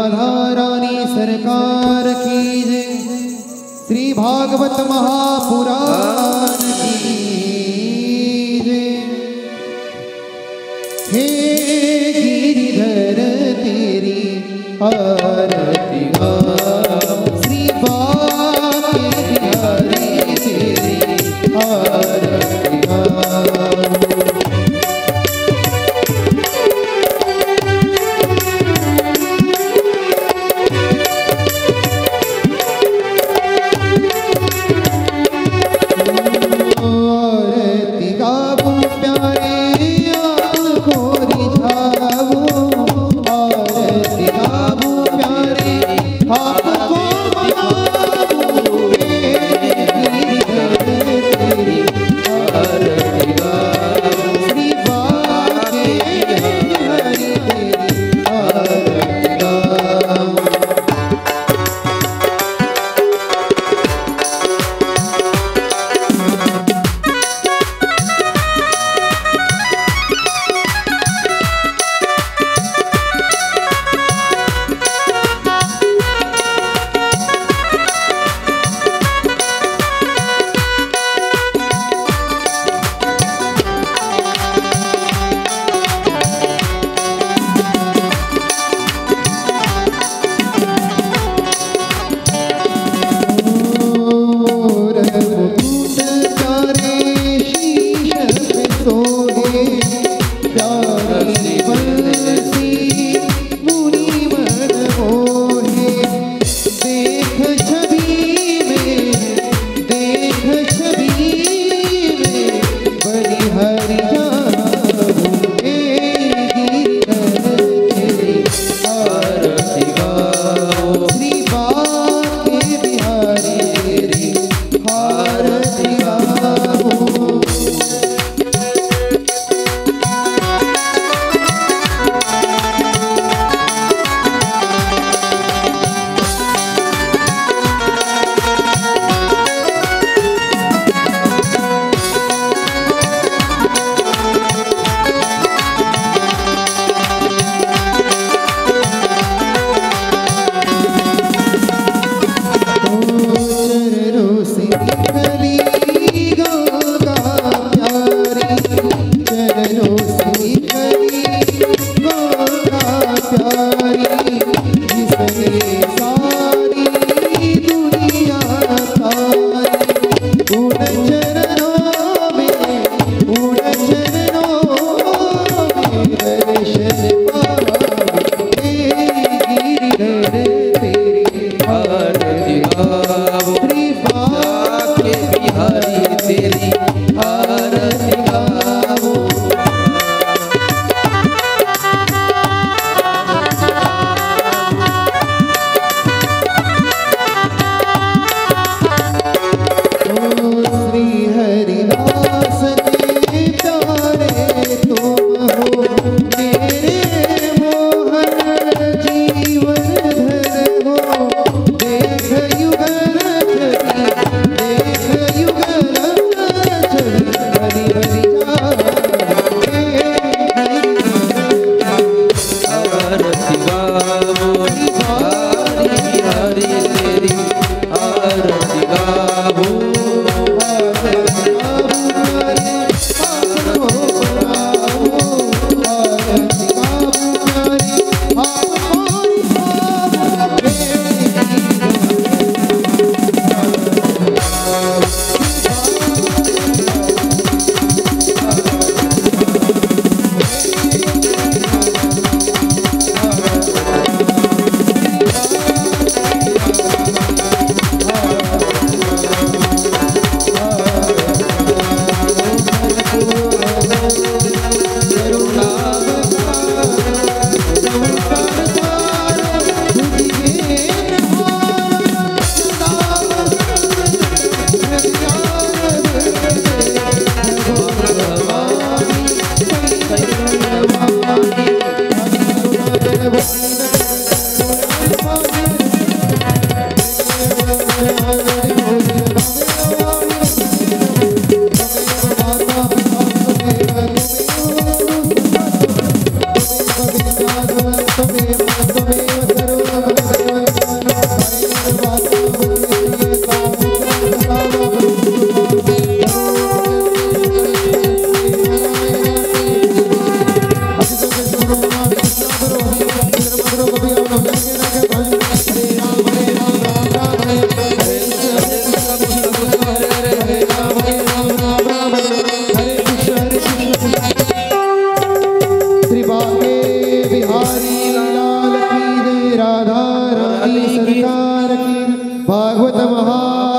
राधा रानी सरकार की जय। श्री भागवत महापुराण की जय। हे गिरिधर तेरी आरती गाऊं, श्री बांके बिहारी तेरी आरती गाऊं।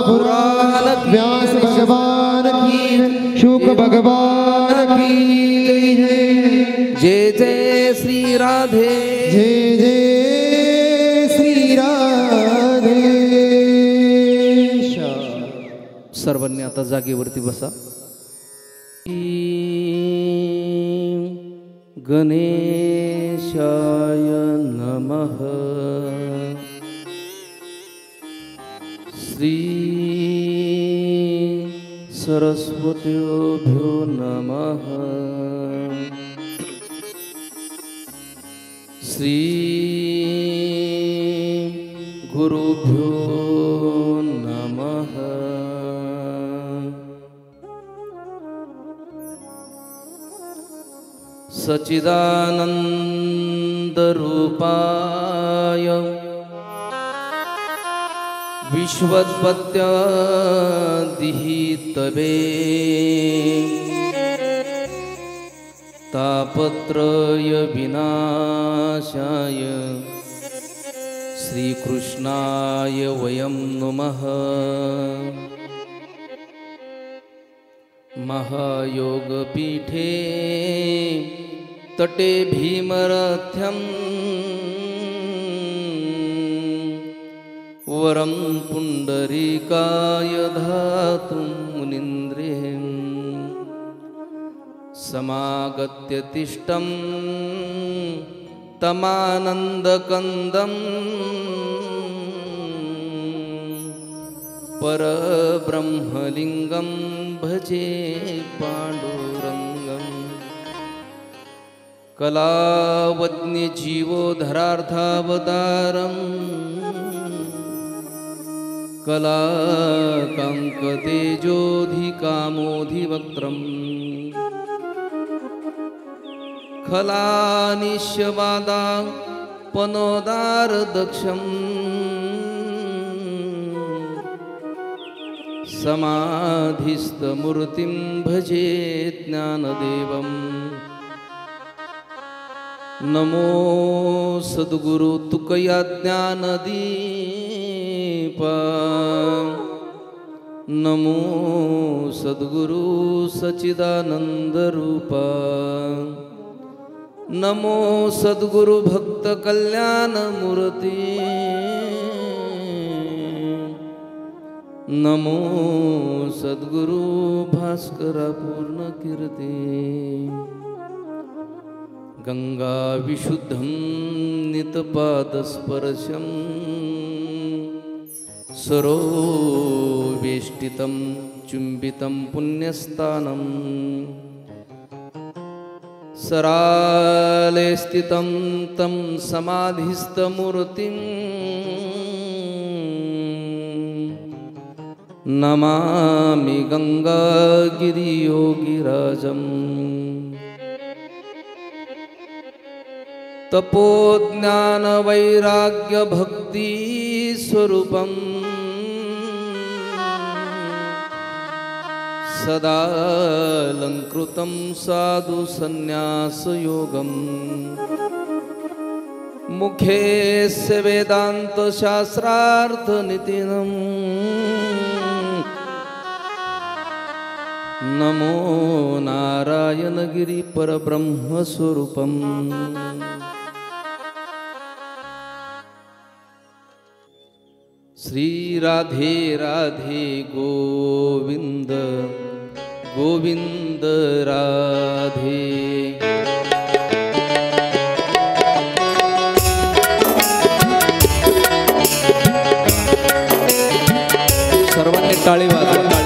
पुराण व्यास भगवान की, शुक भगवान की जय। जय जय श्री राधे, जय जय श्री राधे। सर्वांनी आता जागेवरती बसा. गणेशाय नमः. श्री सरस्वत्योभ्यो नमः. श्री गुरुभ्यो नमः. सच्चिदानन्दरूपाय विश्वोत्पत्त्यादिहेतवे तापत्रय विनाशाय श्रीकृष्णाय वयं नमः. महायोगपीठे तटे भीमरथ्यं वरं पुण्डरीकाय धातुं मुनीन्द्रेः समागत्य तिष्ठं तमानन्दकन्दं परब्रह्मलिङ्गं भजे पाण्डुरङ्गम्. कलावज्ञजीवोधरार्थावतारम् कलाकाङ्कतेजोधिकामोधिवक्त्रम् खलानिश्यवादापनोदारदक्षम् समाधिस्थमूर्तिं भजे ज्ञानदेवम्. नमो सद्गुरु तुकया ज्ञानदीप. नमो सद्गुरु सच्चिदानंदरूप. नमो सद्गुरु भक्त कल्याणमूर्ति. नमो सद्गुरु भास्कर पूर्ण कीर्ति. गंगा विशुद्धं नितपादस्पर्शं सरोवेष्टितं चुम्बितं पुण्यस्थानं सराले स्थितं तं समाधिस्थमूर्तिं नमामि गंगागिरियोगिराजम्. तपोज्ञान वैराग्य भक्ति स्वरूपं सदा अलंकृतं साधु संन्यास योगम्. मुखे से वेदांत शास्त्रार्थ नितिनम्. नमो नारायण गिरि परब्रह्म स्वरूपम्. श्री राधे राधे गोविंद गोविंद राधे. सर्वांनी टाळी वाजवा.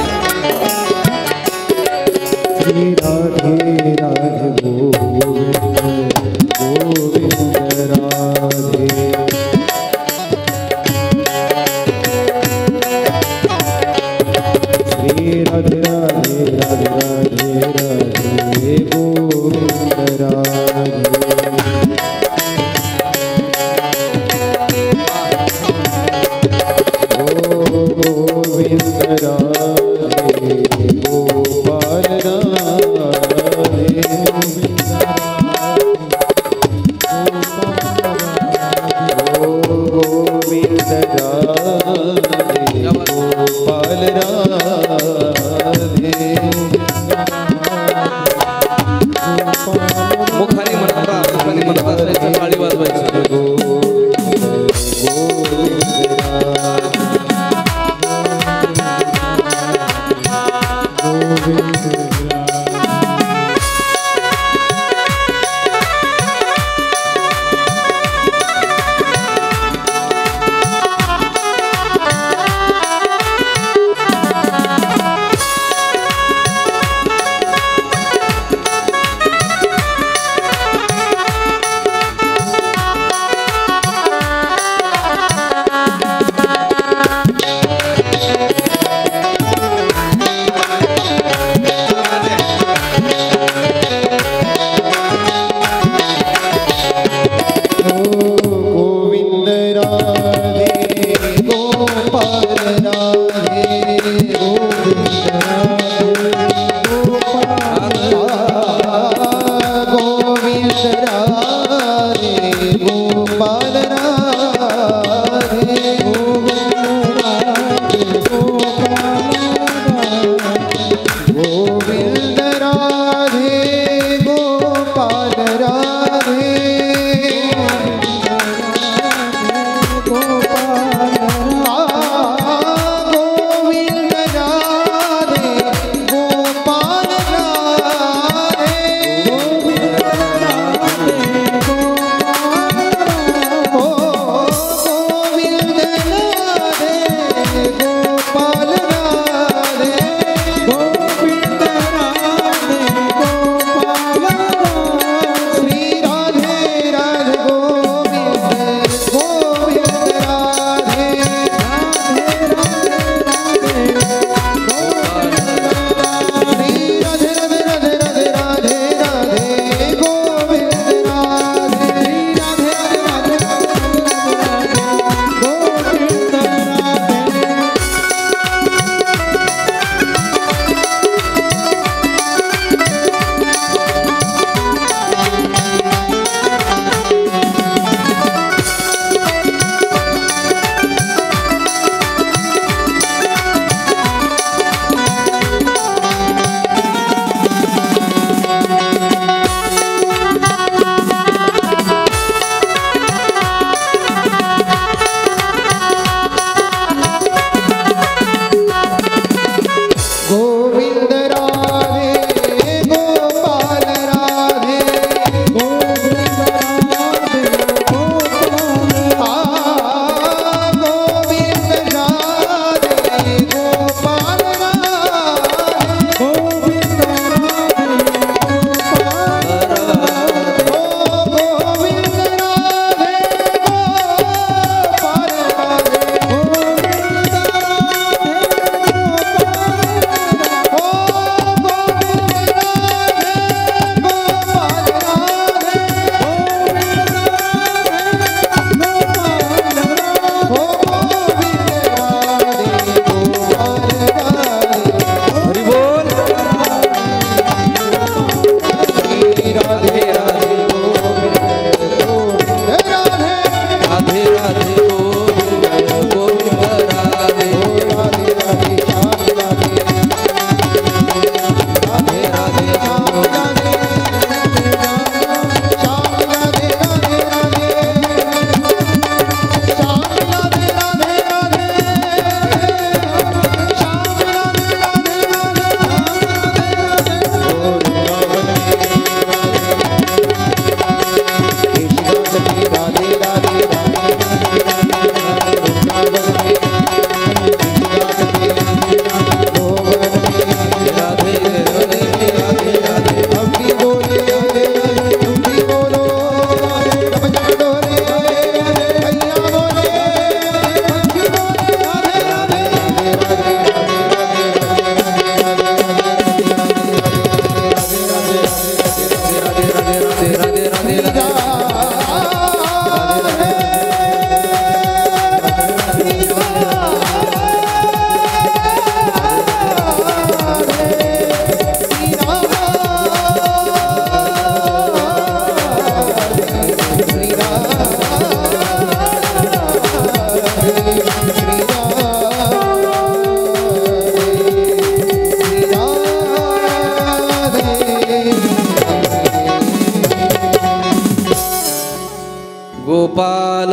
श्री राधे राधे गोविंद गोविंद राधे. राधे राधे राधे राधे राधे गोविंद राधे. गोविंद राधे गोपाल राधे. गोविंद राधे गोपाल मुखाने म्हणत असायचं, टाळी वाजवायची.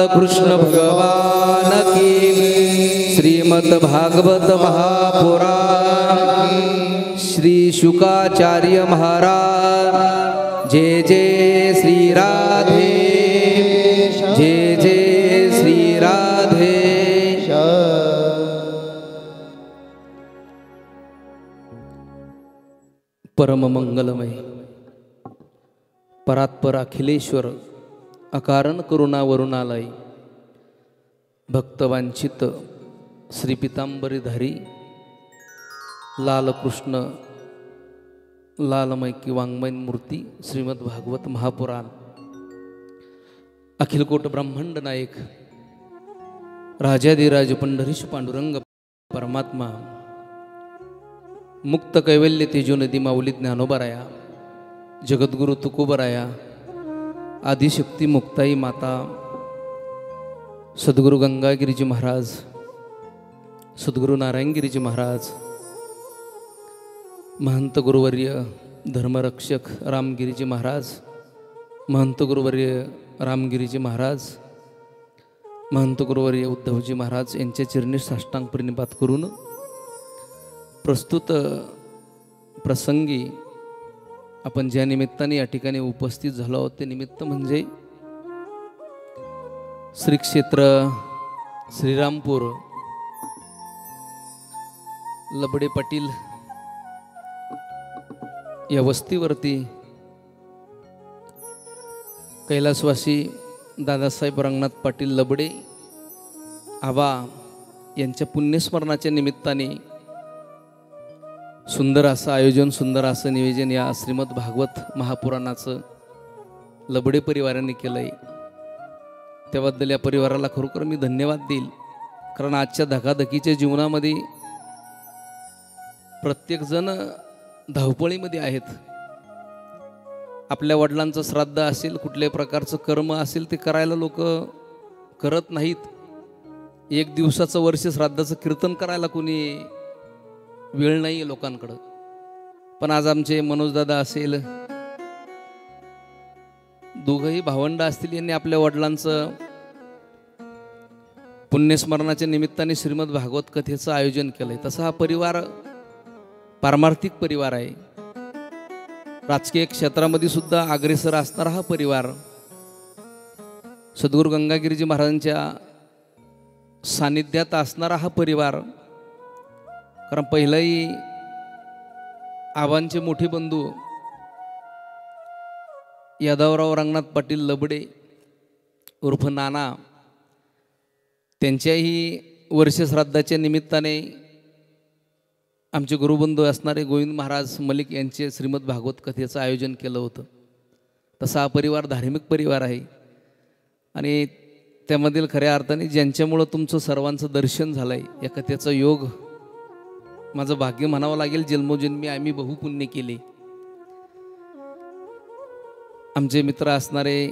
कृष्ण भगवान की। श्रीमद् भागवत महापुराण श्री शुकाचार्य महाराज। जय जय श्री राधे, जय जय श्री राधे। परम मंगलमय परात्पर अखिलेश्वर अकारण करुणावरुणालय भक्तवांछित श्री पितांबरीधारी लालकृष्ण लालमय की वाङ्मय मूर्ती श्रीमद् भागवत महापुराण अखिलकोट ब्रह्मांड नायक राजाधिराज पंढरीश पांडुरंग परमात्मा मुक्त कैवल्य तेजोनदी माऊली ज्ञानोबराया जगद्गुरु तुकोबराया आदिशक्ती मुक्ताई माता सद्गुरु गंगागिरीजी महाराज, सद्गुरु नारायणगिरीजी महाराज, महंत गुरुवर्य धर्मरक्षक रामगिरीजी महाराज, महंत गुरुवर्य रामगिरीजी महाराज, महंत गुरुवर्य उद्धवजी महाराज यांच्या चरणी साष्टांग प्रणिपात करून प्रस्तुत प्रसंगी आपण ज्या निमित्ताने या ठिकाणी उपस्थित झालो आहोत ते निमित्त म्हणजे श्री क्षेत्र श्रीरामपूर लबडे पाटील या वस्तीवरती कैलासवासी दादासाहेब रंगनाथ पाटील लबडे आबा यांच्या पुण्यस्मरणाच्या निमित्ताने सुंदर असं आयोजन, सुंदर असं नियोजन या श्रीमद् भागवत महापुराणाचं लबडे परिवाराने केलं आहे। त्याबद्दल या परिवाराला खरोखर मी धन्यवाद देईल, कारण आजच्या धकाधकीच्या जीवनामध्ये प्रत्येकजण धावपळीमध्ये आहेत। आपल्या वडिलांचं श्राद्ध असेल, कुठल्याही प्रकारचं कर्म असेल ते करायला लोक करत नाहीत। एक दिवसाचं वर्ष श्राद्धाचं कीर्तन करायला कोणी वेळ नाही लोकांकडं। पण आज आमचे मनोजदादा असेल, दोघंही भावंड असतील, यांनी आपल्या वडिलांचं पुण्यस्मरणाच्या निमित्ताने श्रीमद् भागवत कथेचं आयोजन केलंय। तसा हा परिवार पारमार्थिक परिवार आहे। राजकीय क्षेत्रामध्ये सुद्धा अग्रेसर असणारा हा परिवार, सद्गुरु गंगागिरीजी महाराजांच्या सानिध्यात असणारा हा परिवार। कारण पहिलाही आबांचे मोठे बंधू यादवराव रंगनाथ पाटील लबडे उर्फ नाना, त्यांच्याही वर्षश्राद्धाच्या निमित्ताने आमचे गुरुबंधू असणारे गोविंद महाराज मलिक यांचे श्रीमद् भागवत कथेचं आयोजन केलं होतं। तसा हा परिवार धार्मिक परिवार आहे आणि त्यामधील खऱ्या अर्थाने ज्यांच्यामुळं तुमचं सर्वांचं दर्शन झालं आहे, या कथेचा योग माझं भाग्य म्हणावं लागेल। जन्मोजन्मी आम्ही बहुपुण्य केले। आमचे मित्र असणारे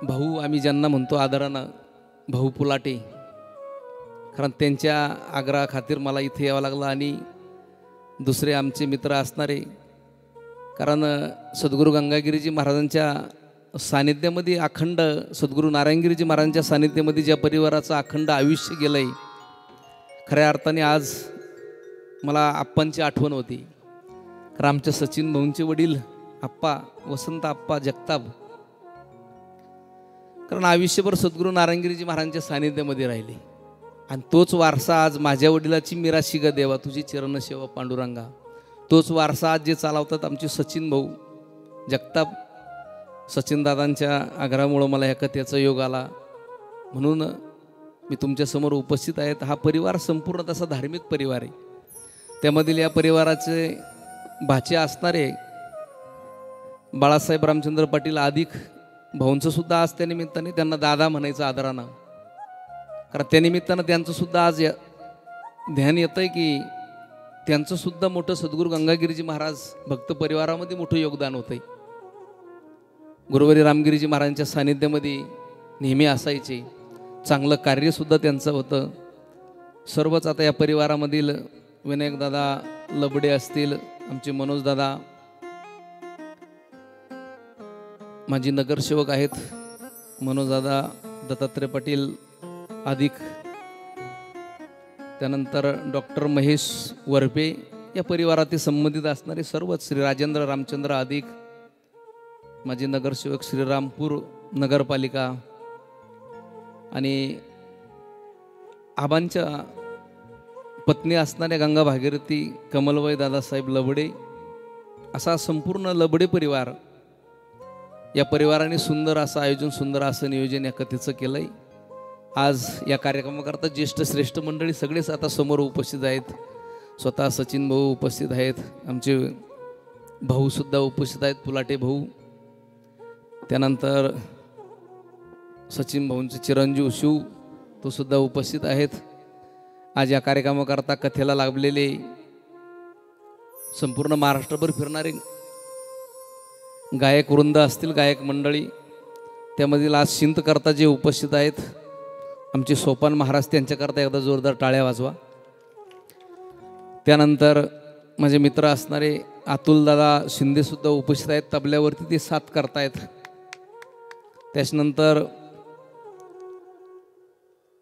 भाऊ, आम्ही ज्यांना म्हणतो आदरानं भाऊ पुलाटे, कारण त्यांच्या आग्रहा खातीर मला इथे यावं लागलं। आणि दुसरे आमचे मित्र असणारे, कारण सद्गुरु गंगागिरीजी महाराजांच्या सानिध्यामध्ये अखंड, सद्गुरु नारायणगिरीजी महाराजांच्या सानिध्यामध्ये ज्या परिवाराचं अखंड आयुष्य गेलंय, खऱ्या अर्थाने आज मला आप्पांची आठवण होती। कारण आमच्या सचिन भाऊंचे वडील आप्पा वसंत आप्पा जगताप, कारण आयुष्यभर सद्गुरु नारायणगिरीजी महाराजांच्या सानिध्यामध्ये राहिले आणि तोच वारसा आज माझ्या वडिलाची मिराशी ग देवा तुझी चरणसेवा पांडुरंगा, तोच वारसा आज जे चालवतात आमचे सचिन भाऊ जगताप। सचिन दादांच्या आग्रहामुळं मला ह्या कथेचा योग आला, म्हणून मी तुमच्यासमोर उपस्थित आहेत। हा परिवार संपूर्ण तसा धार्मिक परिवार आहे। त्यामधील या परिवाराचे भाचे असणारे बाळासाहेब रामचंद्र पाटील अधिक भाऊंचं सुद्धा आज त्या निमित्ताने त्यांना दादा म्हणायचं आदरानं, कारण त्या निमित्तानं त्यांचं सुद्धा आज ध्यान येतं आहे की त्यांचं सुद्धा मोठं सद्गुरु गंगागिरीजी महाराज भक्त परिवारामध्ये मोठं योगदान होतं आहे। गुरुवारी रामगिरीजी महाराजांच्या सानिध्यामध्ये नेहमी असायचे, चांगलं कार्यसुद्धा त्यांचं होतं। सर्वच आता या परिवारामधील विनायक दादा लबडे असतील, आमचे मनोज दादा, माजी नगरसेवक आहेत मनोजदादा दत्तात्रय पाटील अधिक त्यानंतर डॉक्टर महेश वरपे या परिवारातील संबंधित असणारे सर्वच, श्री राजेंद्र रामचंद्र अधिक, माजी नगरसेवक श्रीरामपूर नगरपालिका आणि आबांच्या पत्नी असणाऱ्या गंगा भागीरथी कमलबाई दादासाहेब लबडे, असा संपूर्ण लबडे परिवार, या परिवाराने सुंदर असं आयोजन, सुंदर असं नियोजन या कथेचं केलं आहे. आज या कार्यक्रमाकरता ज्येष्ठ श्रेष्ठ मंडळी सगळेच आता समोर उपस्थित आहेत. स्वतः सचिन भाऊ उपस्थित आहेत, आमचे भाऊसुद्धा उपस्थित आहेत, पुलाटे भाऊ, त्यानंतर सचिन भाऊंचे चिरंजीव शिव तो सुद्धा उपस्थित आहेत. आज या कार्यक्रमाकरता कथेला लाभलेले संपूर्ण महाराष्ट्रभर फिरणारे गायक वृंद असतील, गायक मंडळी, त्यामधील आज शिंतकर्ता जे उपस्थित आहेत आमचे सोपान महाराज, त्यांच्याकरता एकदा जोरदार टाळ्या वाजवा. त्यानंतर माझे मित्र असणारे अतुलदादा शिंदेसुद्धा उपस्थित आहेत, तबल्यावरती ते साथ करतायत. त्याच्यानंतर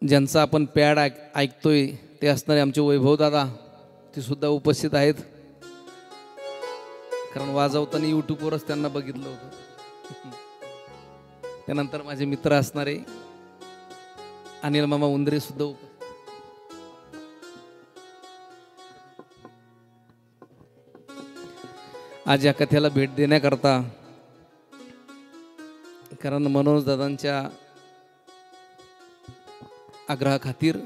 ज्यांचा आपण पॅड ऐकतोय ते असणारे आमचे वैभवदादा, ते सुद्धा उपस्थित आहेत, कारण वाजवताना यूट्यूबवरच त्यांना बघितलं होतं. त्यानंतर माझे मित्र असणारे अनिल मामा उंदरे सुद्धा आज या कथेला भेट देण्याकरता, कारण मनोज दादांच्या आग्रहाखातीर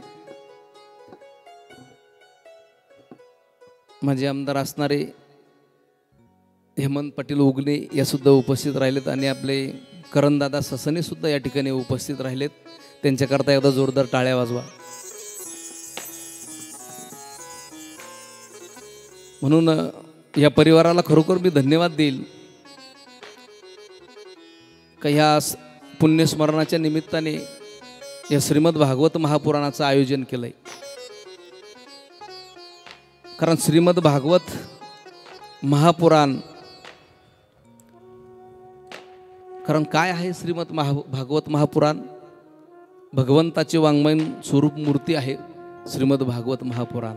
माझे आमदार असणारे हेमंत पाटील उगले या सुद्धा उपस्थित राहिलेत आणि आपले करणदादा ससने सुद्धा या ठिकाणी उपस्थित राहिलेत. त्यांच्याकरता एकदा जोरदार टाळ्या वाजवा. म्हणून या परिवाराला खरोखर मी धन्यवाद देईल का ह्या पुण्यस्मरणाच्या निमित्ताने या श्रीमद भागवत महापुराणाचं आयोजन केलंय. कारण श्रीमद भागवत महापुराण, कारण काय आहे श्रीमद भागवत महापुराण? भगवंताचे वाङ्मयीन स्वरूप मूर्ती आहे श्रीमद भागवत महापुराण.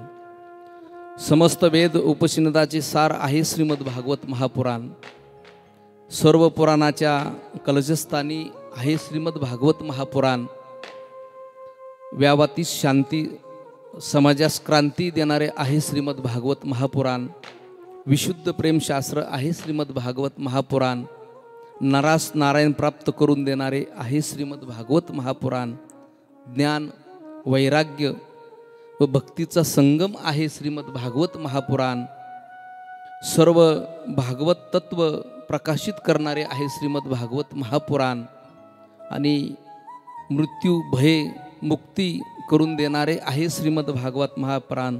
समस्त वेद उपनिषदाचे सार आहे श्रीमद भागवत महापुराण. सर्व पुराणाच्या कलशस्थानी आहे श्रीमद भागवत महापुराण. व्यावातीत शांती, समाजास क्रांती देणारे आहे श्रीमद भागवत महापुराण. विशुद्ध प्रेमशास्त्र आहे श्रीमद भागवत महापुराण. नरास नारायण प्राप्त करून देणारे आहे श्रीमद भागवत महापुराण. ज्ञान, वैराग्य व भक्तीचा संगम आहे श्रीमद भागवत महापुराण. सर्व भागवत तत्व प्रकाशित करणारे आहे श्रीमद भागवत महापुराण. आणि मृत्यू, भय, मुक्ती करून देणारे आहे श्रीमद भागवत महापुराण.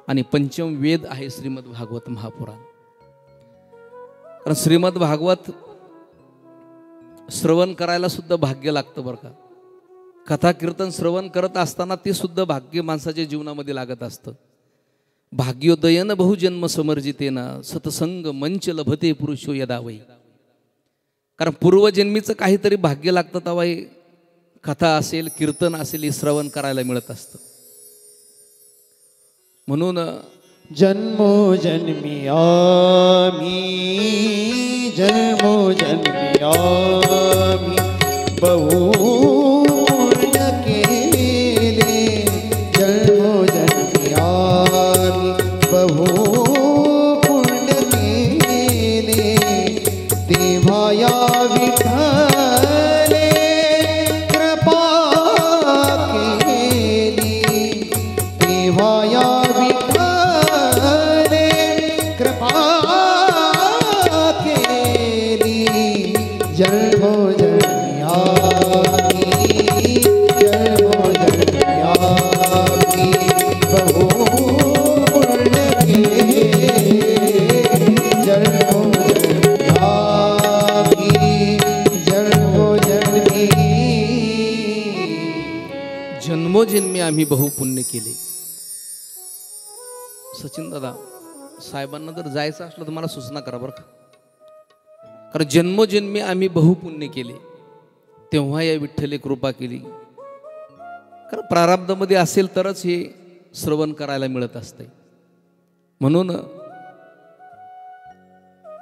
आणि पंचम वेद आहे श्रीमद भागवत महापुराण. कारण श्रीमद भागवत श्रवण करायला सुद्धा भाग्य लागतं बरं का. कथा कीर्तन श्रवण करत असताना ते सुद्धा भाग्य माणसाच्या जीवनामध्ये लागत असतं. भाग्योदयन बहुजन्म समर्जितेन सतसंग मंच लभते पुरुषो यदा वै. कारण पूर्वजन्मीचं काहीतरी भाग्य लागतं तेव्हा हे कथा असेल, कीर्तन असेल, हे श्रवण करायला मिळत असतं. म्हणून जन्मो जन्मी आम्ही, जन्मो जन्मी आम्ही बहु पुण्य केले. जन्मो जन्मी आम्ही बहु पुण्य केले. तेव्हा या विठ्ठले कृपा केली. तेव्हा या जन्मो जन्मी आम्ही, जन्मो जन्मी आम्ही बहु पुण्य केले. जन्मो जन्मी आम्ही, जन्मो जन्मी. जन्मोजन्मी आम्ही बहुपुण्य केले. सचिन दादा साहेबांना जर जायचं असलं तर मला सूचना करा बरं का. कारण जन्मोजन्मी आम्ही बहुपुण्य केले. तेव्हा या विठ्ठले कृपा केली. कारण प्रारब्धामध्ये असेल तरच हे श्रवण करायला मिळत असते. म्हणून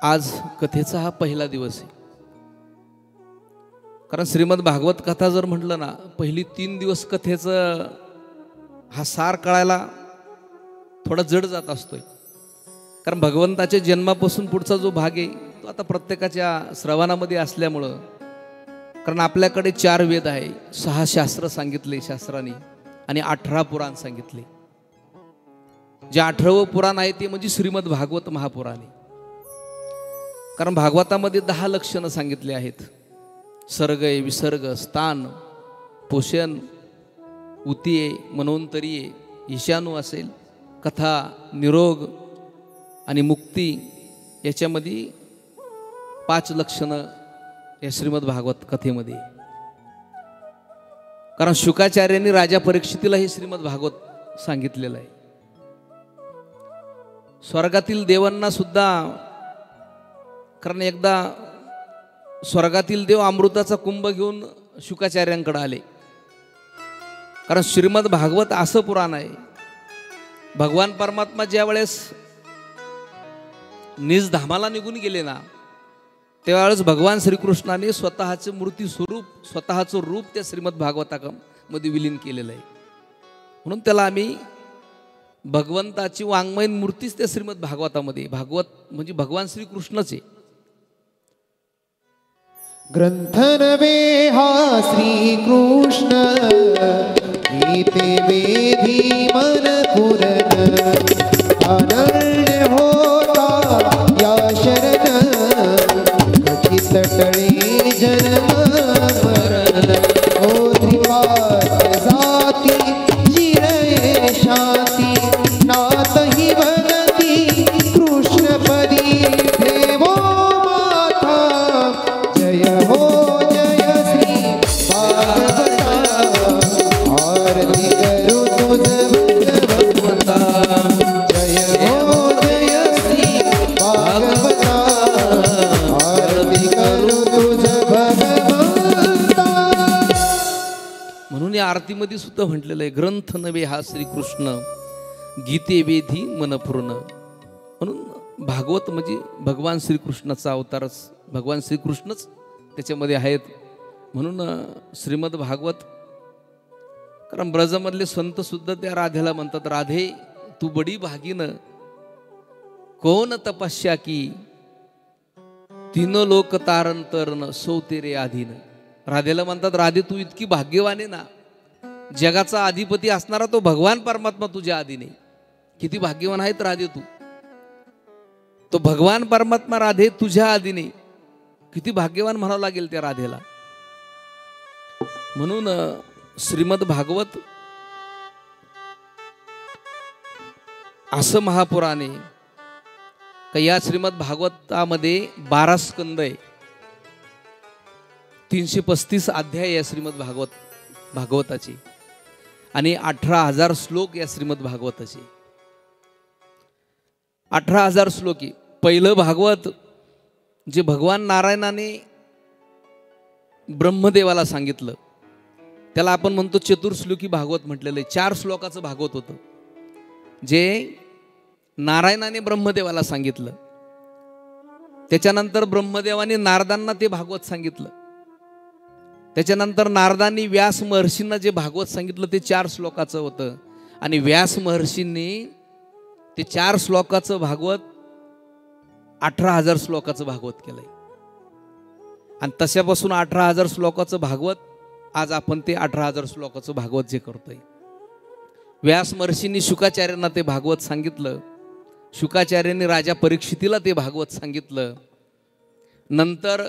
आज कथेचा हा पहिला दिवस आहे. कारण श्रीमद भागवत कथा जर म्हटलं ना, पहिली 3 दिवस कथेचं हा सार कळायला थोडा जड जात असतोय. कारण भगवंताच्या जन्मापासून पुढचा जो भाग आहे तो आता प्रत्येकाच्या श्रवणामध्ये असल्यामुळं, कारण आपल्याकडे 4 वेद आहे, 6 शास्त्र सांगितले शास्त्राने आणि 18 पुराण सांगितले. जे 18वं पुराण आहे ते म्हणजे श्रीमद भागवत महापुराण आहे. कारण भागवतामध्ये 10 लक्षणं सांगितले आहेत. सर्ग आहे, विसर्ग, स्थान, पोषण, उतीये, मनोंतरीये, ईशानू असेल, कथा, निरोग आणि मुक्ती, याच्यामध्ये 5 लक्षणं या श्रीमद भागवत कथेमध्ये. कारण शुकाचार्यांनी राजा परीक्षितीला हे श्रीमद भागवत सांगितलेलं आहे. स्वर्गातील देवांना सुद्धा, कारण एकदा स्वर्गातील देव अमृताचा कुंभ घेऊन शुकाचार्यांकडे आले. कारण श्रीमद भागवत असं पुराण आहे, भगवान परमात्मा ज्या वेळेस निज धामाला निघून गेले ना, त्यावेळेस भगवान श्रीकृष्णाने स्वतःचे मूर्ती स्वरूप, स्वतःचं रूप त्या श्रीमद भागवतामध्ये विलीन केलेलं आहे. म्हणून त्याला आम्ही भगवंताची वाङ्मयीन मूर्तीच त्या श्रीमद भागवतामध्ये, भागवत म्हणजे भगवान श्रीकृष्णच आहे. ग्रंथ नवे हा श्रीकृष्ण, गीते वेधी मन पुरन, अनन्य होता या शरण, खचित टळे जन्म मरण, ओ त्रिपाद जाती जिरये शांती, नाथ ही बनती कृष्णपदी ठेवो माथा, जय हो जय श्री भागवता, आरती करू तुझ भगवंता, जय हो जय श्री भागवता, आरती करू तुझ भगवंता. म्हणून या आरतीमध्ये सुद्धा म्हटलेलं आहे, ग्रंथ नवे हा श्रीकृष्ण, गीते वेधी मन पूर्ण. म्हणून भागवत म्हणजे भगवान श्रीकृष्णाचा अवतारच, भगवान श्रीकृष्णच त्याच्यामध्ये आहेत. म्हणून श्रीमद भागवत, कारण ब्रजमधले संत सुद्धा त्या राधेला म्हणतात, राधे तू बडी भागीन, कोण तपस्या की, तीन लोक तारण तरण, सो तेरे आधीन. राधेला म्हणतात, राधे तू इतकी भाग्यवान आहे ना, जगाचा अधिपती असणारा तो भगवान परमात्मा तुझ्या अधीन आहे. किती भाग्यवान आहेत राधे तू, तो भगवान परमात्मा राधे तुझ्या अधीने, किती भाग्यवान म्हणावं लागेल त्या राधेला. म्हणून श्रीमद भागवत असं महापुराण आहे का, या श्रीमद भागवतामध्ये 12 स्कंद आहे, 335 अध्याय या श्रीमद भागवताचे, आणि 18,000 श्लोक या श्रीमद भागवताचे. 18,000 श्लोक आहे. पहिलं भागवत जे भगवान नारायणाने ब्रह्मदेवाला सांगितलं, त्याला आपण म्हणतो चतुर्श्लोकी भागवत म्हटलेलं आहे. 4 श्लोकाचं भागवत होतं, जे नारायणाने ब्रह्मदेवाला सांगितलं. त्याच्यानंतर ब्रह्मदेवाने नारदांना ते भागवत सांगितलं. त्याच्यानंतर नारदांनी व्यास महर्षींना जे भागवत सांगितलं ते 4 श्लोकाचं होतं, आणि व्यास महर्षींनी ते 4 श्लोकाचं भागवत 18,000 श्लोकाचं भागवत केलंय. आणि तशापासून 18,000 श्लोकाचं भागवत आज आपण ते 18,000 श्लोकाचं भागवत जे करतोय. व्यास महर्षींनी शुकाचार्यांना ते भागवत सांगितलं, शुकाचार्यांनी राजा परीक्षितीला ते भागवत सांगितलं. नंतर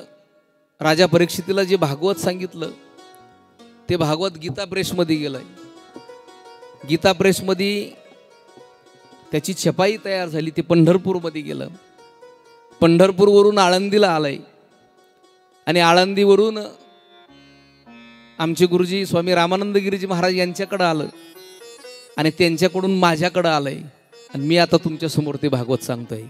राजा परीक्षितीला जे भागवत सांगितलं ते भागवत गीता प्रेसमध्ये गेलंय. गीता प्रेसमध्ये त्याची छपाई तयार झाली, ते पंढरपूरमध्ये गेलं. पंढरपूरवरून आळंदीला आलंय, आणि आळंदीवरून आमचे गुरुजी स्वामी रामानंदगिरीजी महाराज यांच्याकडं आलं, आणि त्यांच्याकडून माझ्याकडं आलंय, आणि मी आता तुमच्या समोर ते भागवत सांगतोय.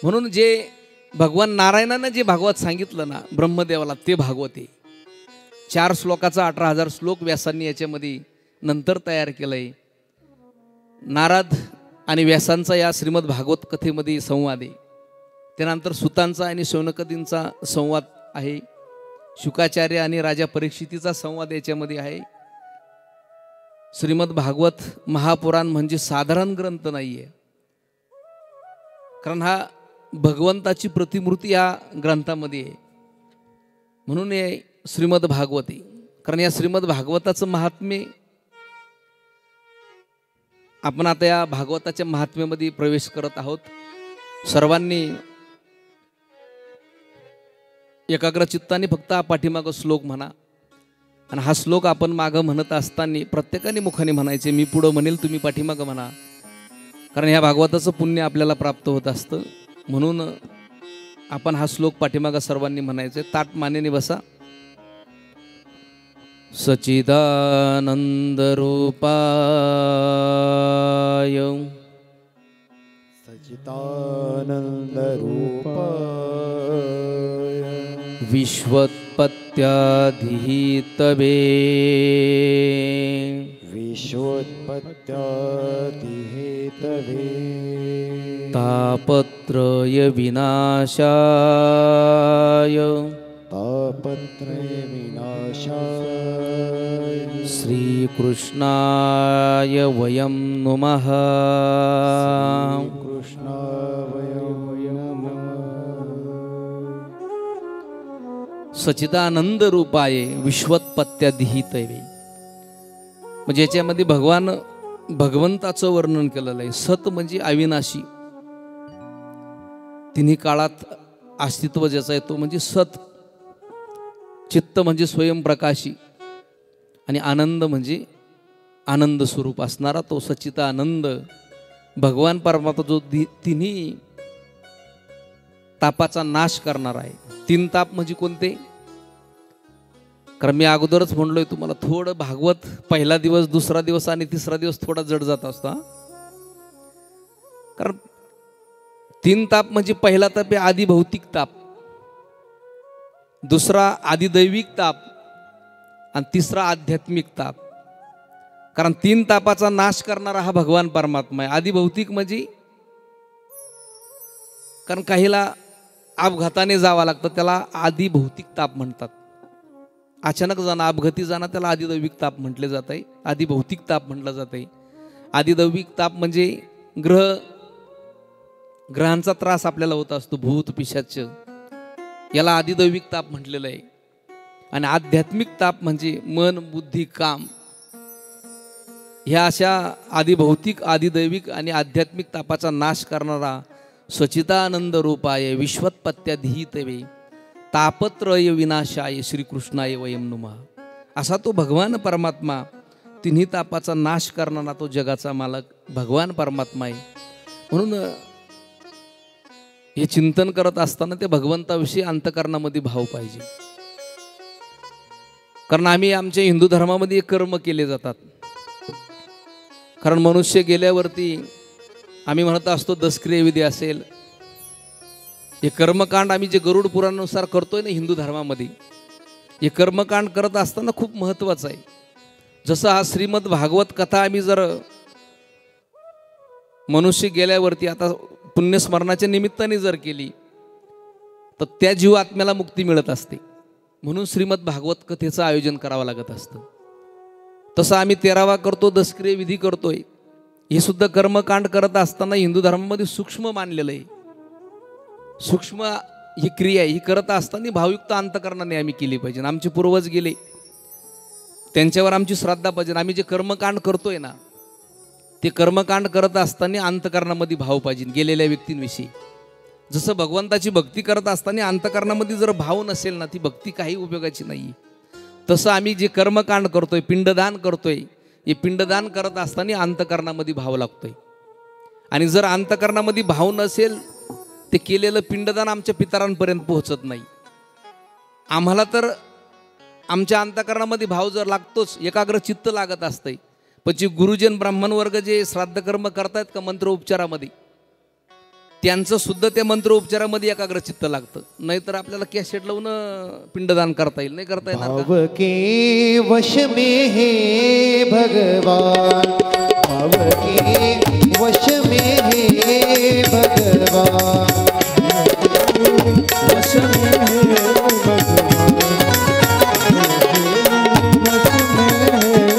म्हणून जे भगवान नारायणानं जे भागवत सांगितलं ना ब्रह्मदेवाला, ते भागवत आहे. 4 श्लोकाचा 18,000 श्लोक व्यासांनी याच्यामध्ये नंतर तयार केलंय. नारद आणि व्यासांचा या श्रीमद भागवत कथेमध्ये संवाद आहे. त्यानंतर सुतांचा आणि शौनकादींचा संवाद आहे. शुकाचार्य आणि राजा परीक्षितीचा संवाद याच्यामध्ये आहे. श्रीमद भागवत महापुराण म्हणजे साधारण ग्रंथ नाहीये, कारण हा भगवंताची प्रतिमूर्ती या ग्रंथामध्ये आहे. म्हणून हे श्रीमद भागवती. कारण या श्रीमद भागवताचं महात्म्य, आपण आता या भागवताच्या महात्म्यामध्ये प्रवेश करत आहोत. सर्वांनी एकाग्र चित्ताने फक्त हा पाठीमागं श्लोक म्हणा. आणि हा श्लोक आपण मागं म्हणत असताना प्रत्येकाने मुखाने म्हणायचे. मी पुढं म्हणेल, तुम्ही पाठीमागं म्हणा. कारण ह्या भागवताचं पुण्य आपल्याला प्राप्त होत असतं. म्हणून आपण हा श्लोक पाठीमागं सर्वांनी म्हणायचे. ताट मानेने बसा. सच्चिदानंद रूपाय सच्चिदानंद रूपाय विश्वोत्पत्त्याधितवे विश्वोत्पत्त्यादिहेतवे तापत्रय विनाशाय तापत्रय विनाशाय श्रीकृष्णाय वयं नुमः. कृष्णाय नमः. सच्चिदानंद रूपाय विश्वोत्पत्त्याधितवे, म्हणजे याच्यामध्ये भगवंताचं वर्णन केलेलं आहे. सत म्हणजे अविनाशी, तिन्ही काळात अस्तित्व ज्याचा आहे तो म्हणजे सत. चित्त म्हणजे स्वयंप्रकाशी, आणि आनंद म्हणजे आनंद स्वरूप असणारा तो सच्चिदानंद भगवान परमात्मा, जो तिन्ही तापाचा नाश करणारा आहे. 3 ताप म्हणजे कोणते? कारण मी अगोदरच म्हणलोय तुम्हाला, थोडं भागवत पहिला दिवस, दुसरा दिवस आणि तिसरा दिवस थोडा जड जात असतो. कारण 3 ताप म्हणजे पहिला ताप आहे आधी भौतिक ताप, दुसरा आदिदैविक ताप आणि तिसरा आध्यात्मिक ताप. कारण 3 तापाचा नाश करणारा हा भगवान परमात्मा आहे. आधी भौतिक म्हणजे, कारण काहीला अपघाताने जावं लागतं, त्याला आधी भौतिक ताप म्हणतात. अचानक जाणं, अपघाती जाणं, त्याला आदिदैविक ताप म्हटले जात आहे, आधी भौतिक ताप म्हटलं जात आहे. आदिदैविक ताप म्हणजे ग्रहांचा त्रास आपल्याला होत असतो, भूत पिशाच, याला आदिदैविक ताप म्हटलेलं आहे. आणि आध्यात्मिक ताप म्हणजे मन, बुद्धी, काम, ह्या अशा आदिभौतिक, आदिदैविक आणि आध्यात्मिक तापाचा नाश करणारा सच्चिदानंद रूपाय विश्वोत्पत्त्याधितवे तापत्रय विनाशाय श्रीकृष्णाय वयं नुमः. असा तो भगवान परमात्मा, तिन्ही तापाचा नाश करणारा तो जगाचा मालक भगवान परमात्मा आहे. म्हणून हे चिंतन करत असताना ते भगवंताविषयी अंतकरणामध्ये भाव पाहिजे. कारण आम्ही आमच्या हिंदू धर्मामध्ये कर्म केले जातात. कारण मनुष्य गेल्यावरती आम्ही म्हणत असतो दशक्रिया विधी असेल, हे कर्मकांड आम्ही जे गरुड पुराणानुसार करतोय ना हिंदू धर्मामध्ये, हे कर्मकांड करत असताना खूप महत्वाचं आहे. जसं हा श्रीमद भागवत कथा आम्ही जर मनुष्य गेल्यावरती आता पुण्यस्मरणाच्या निमित्ताने जर केली तर त्या जीव आत्म्याला मुक्ती मिळत असते. म्हणून श्रीमद भागवत कथेचं आयोजन करावं लागत असतं. तसं आम्ही 13वा करतो, दशक्रिया विधी करतोय. हे सुद्धा कर्मकांड करत असताना हिंदू धर्मामध्ये सूक्ष्म मानलेलं आहे. सूक्ष्म ही क्रिया ही करत असताना भावयुक्त अंतकरणाने आम्ही केली पाहिजे. आमचे पूर्वज गेले, त्यांच्यावर आमची श्रद्धा पाहिजे. आम्ही जे कर्मकांड करतोय ना, ते कर्मकांड करत असताना अंतकरणामध्ये भाव पाहिजे गेलेल्या व्यक्तींविषयी. जसं भगवंताची भक्ती करत असताना अंतकरणामध्ये जर भाव नसेल ना, ती भक्ती काही उपयोगाची नाही. तसं आम्ही जे कर्मकांड करतोय, पिंडदान करतोय, हे पिंडदान करत असताना अंतकरणामध्ये भाव लागतोय. आणि जर अंतकरणामध्ये भाव नसेल, ते केलेलं पिंडदान आमच्या पितरांपर्यंत पोहोचत नाही. आम्हाला तर आमच्या अंतकरणामध्ये भाव जर लागतोच, एकाग्र चित्त लागत असतंय. पण जे गुरुजन ब्राह्मण वर्ग जे श्राद्ध कर्म करतायत का मंत्र उपचारामध्ये, त्यांचं सुद्धा त्या मंत्रोपचारामध्ये एकाग्रचित्त लागतं. नाहीतर आपल्याला कॅसेट लावून पिंडदान करता येईल, नाही करता येणार का? भाव के वश में है भगवान, भाव के वश में है भगवान, वश में है भगवान, वश में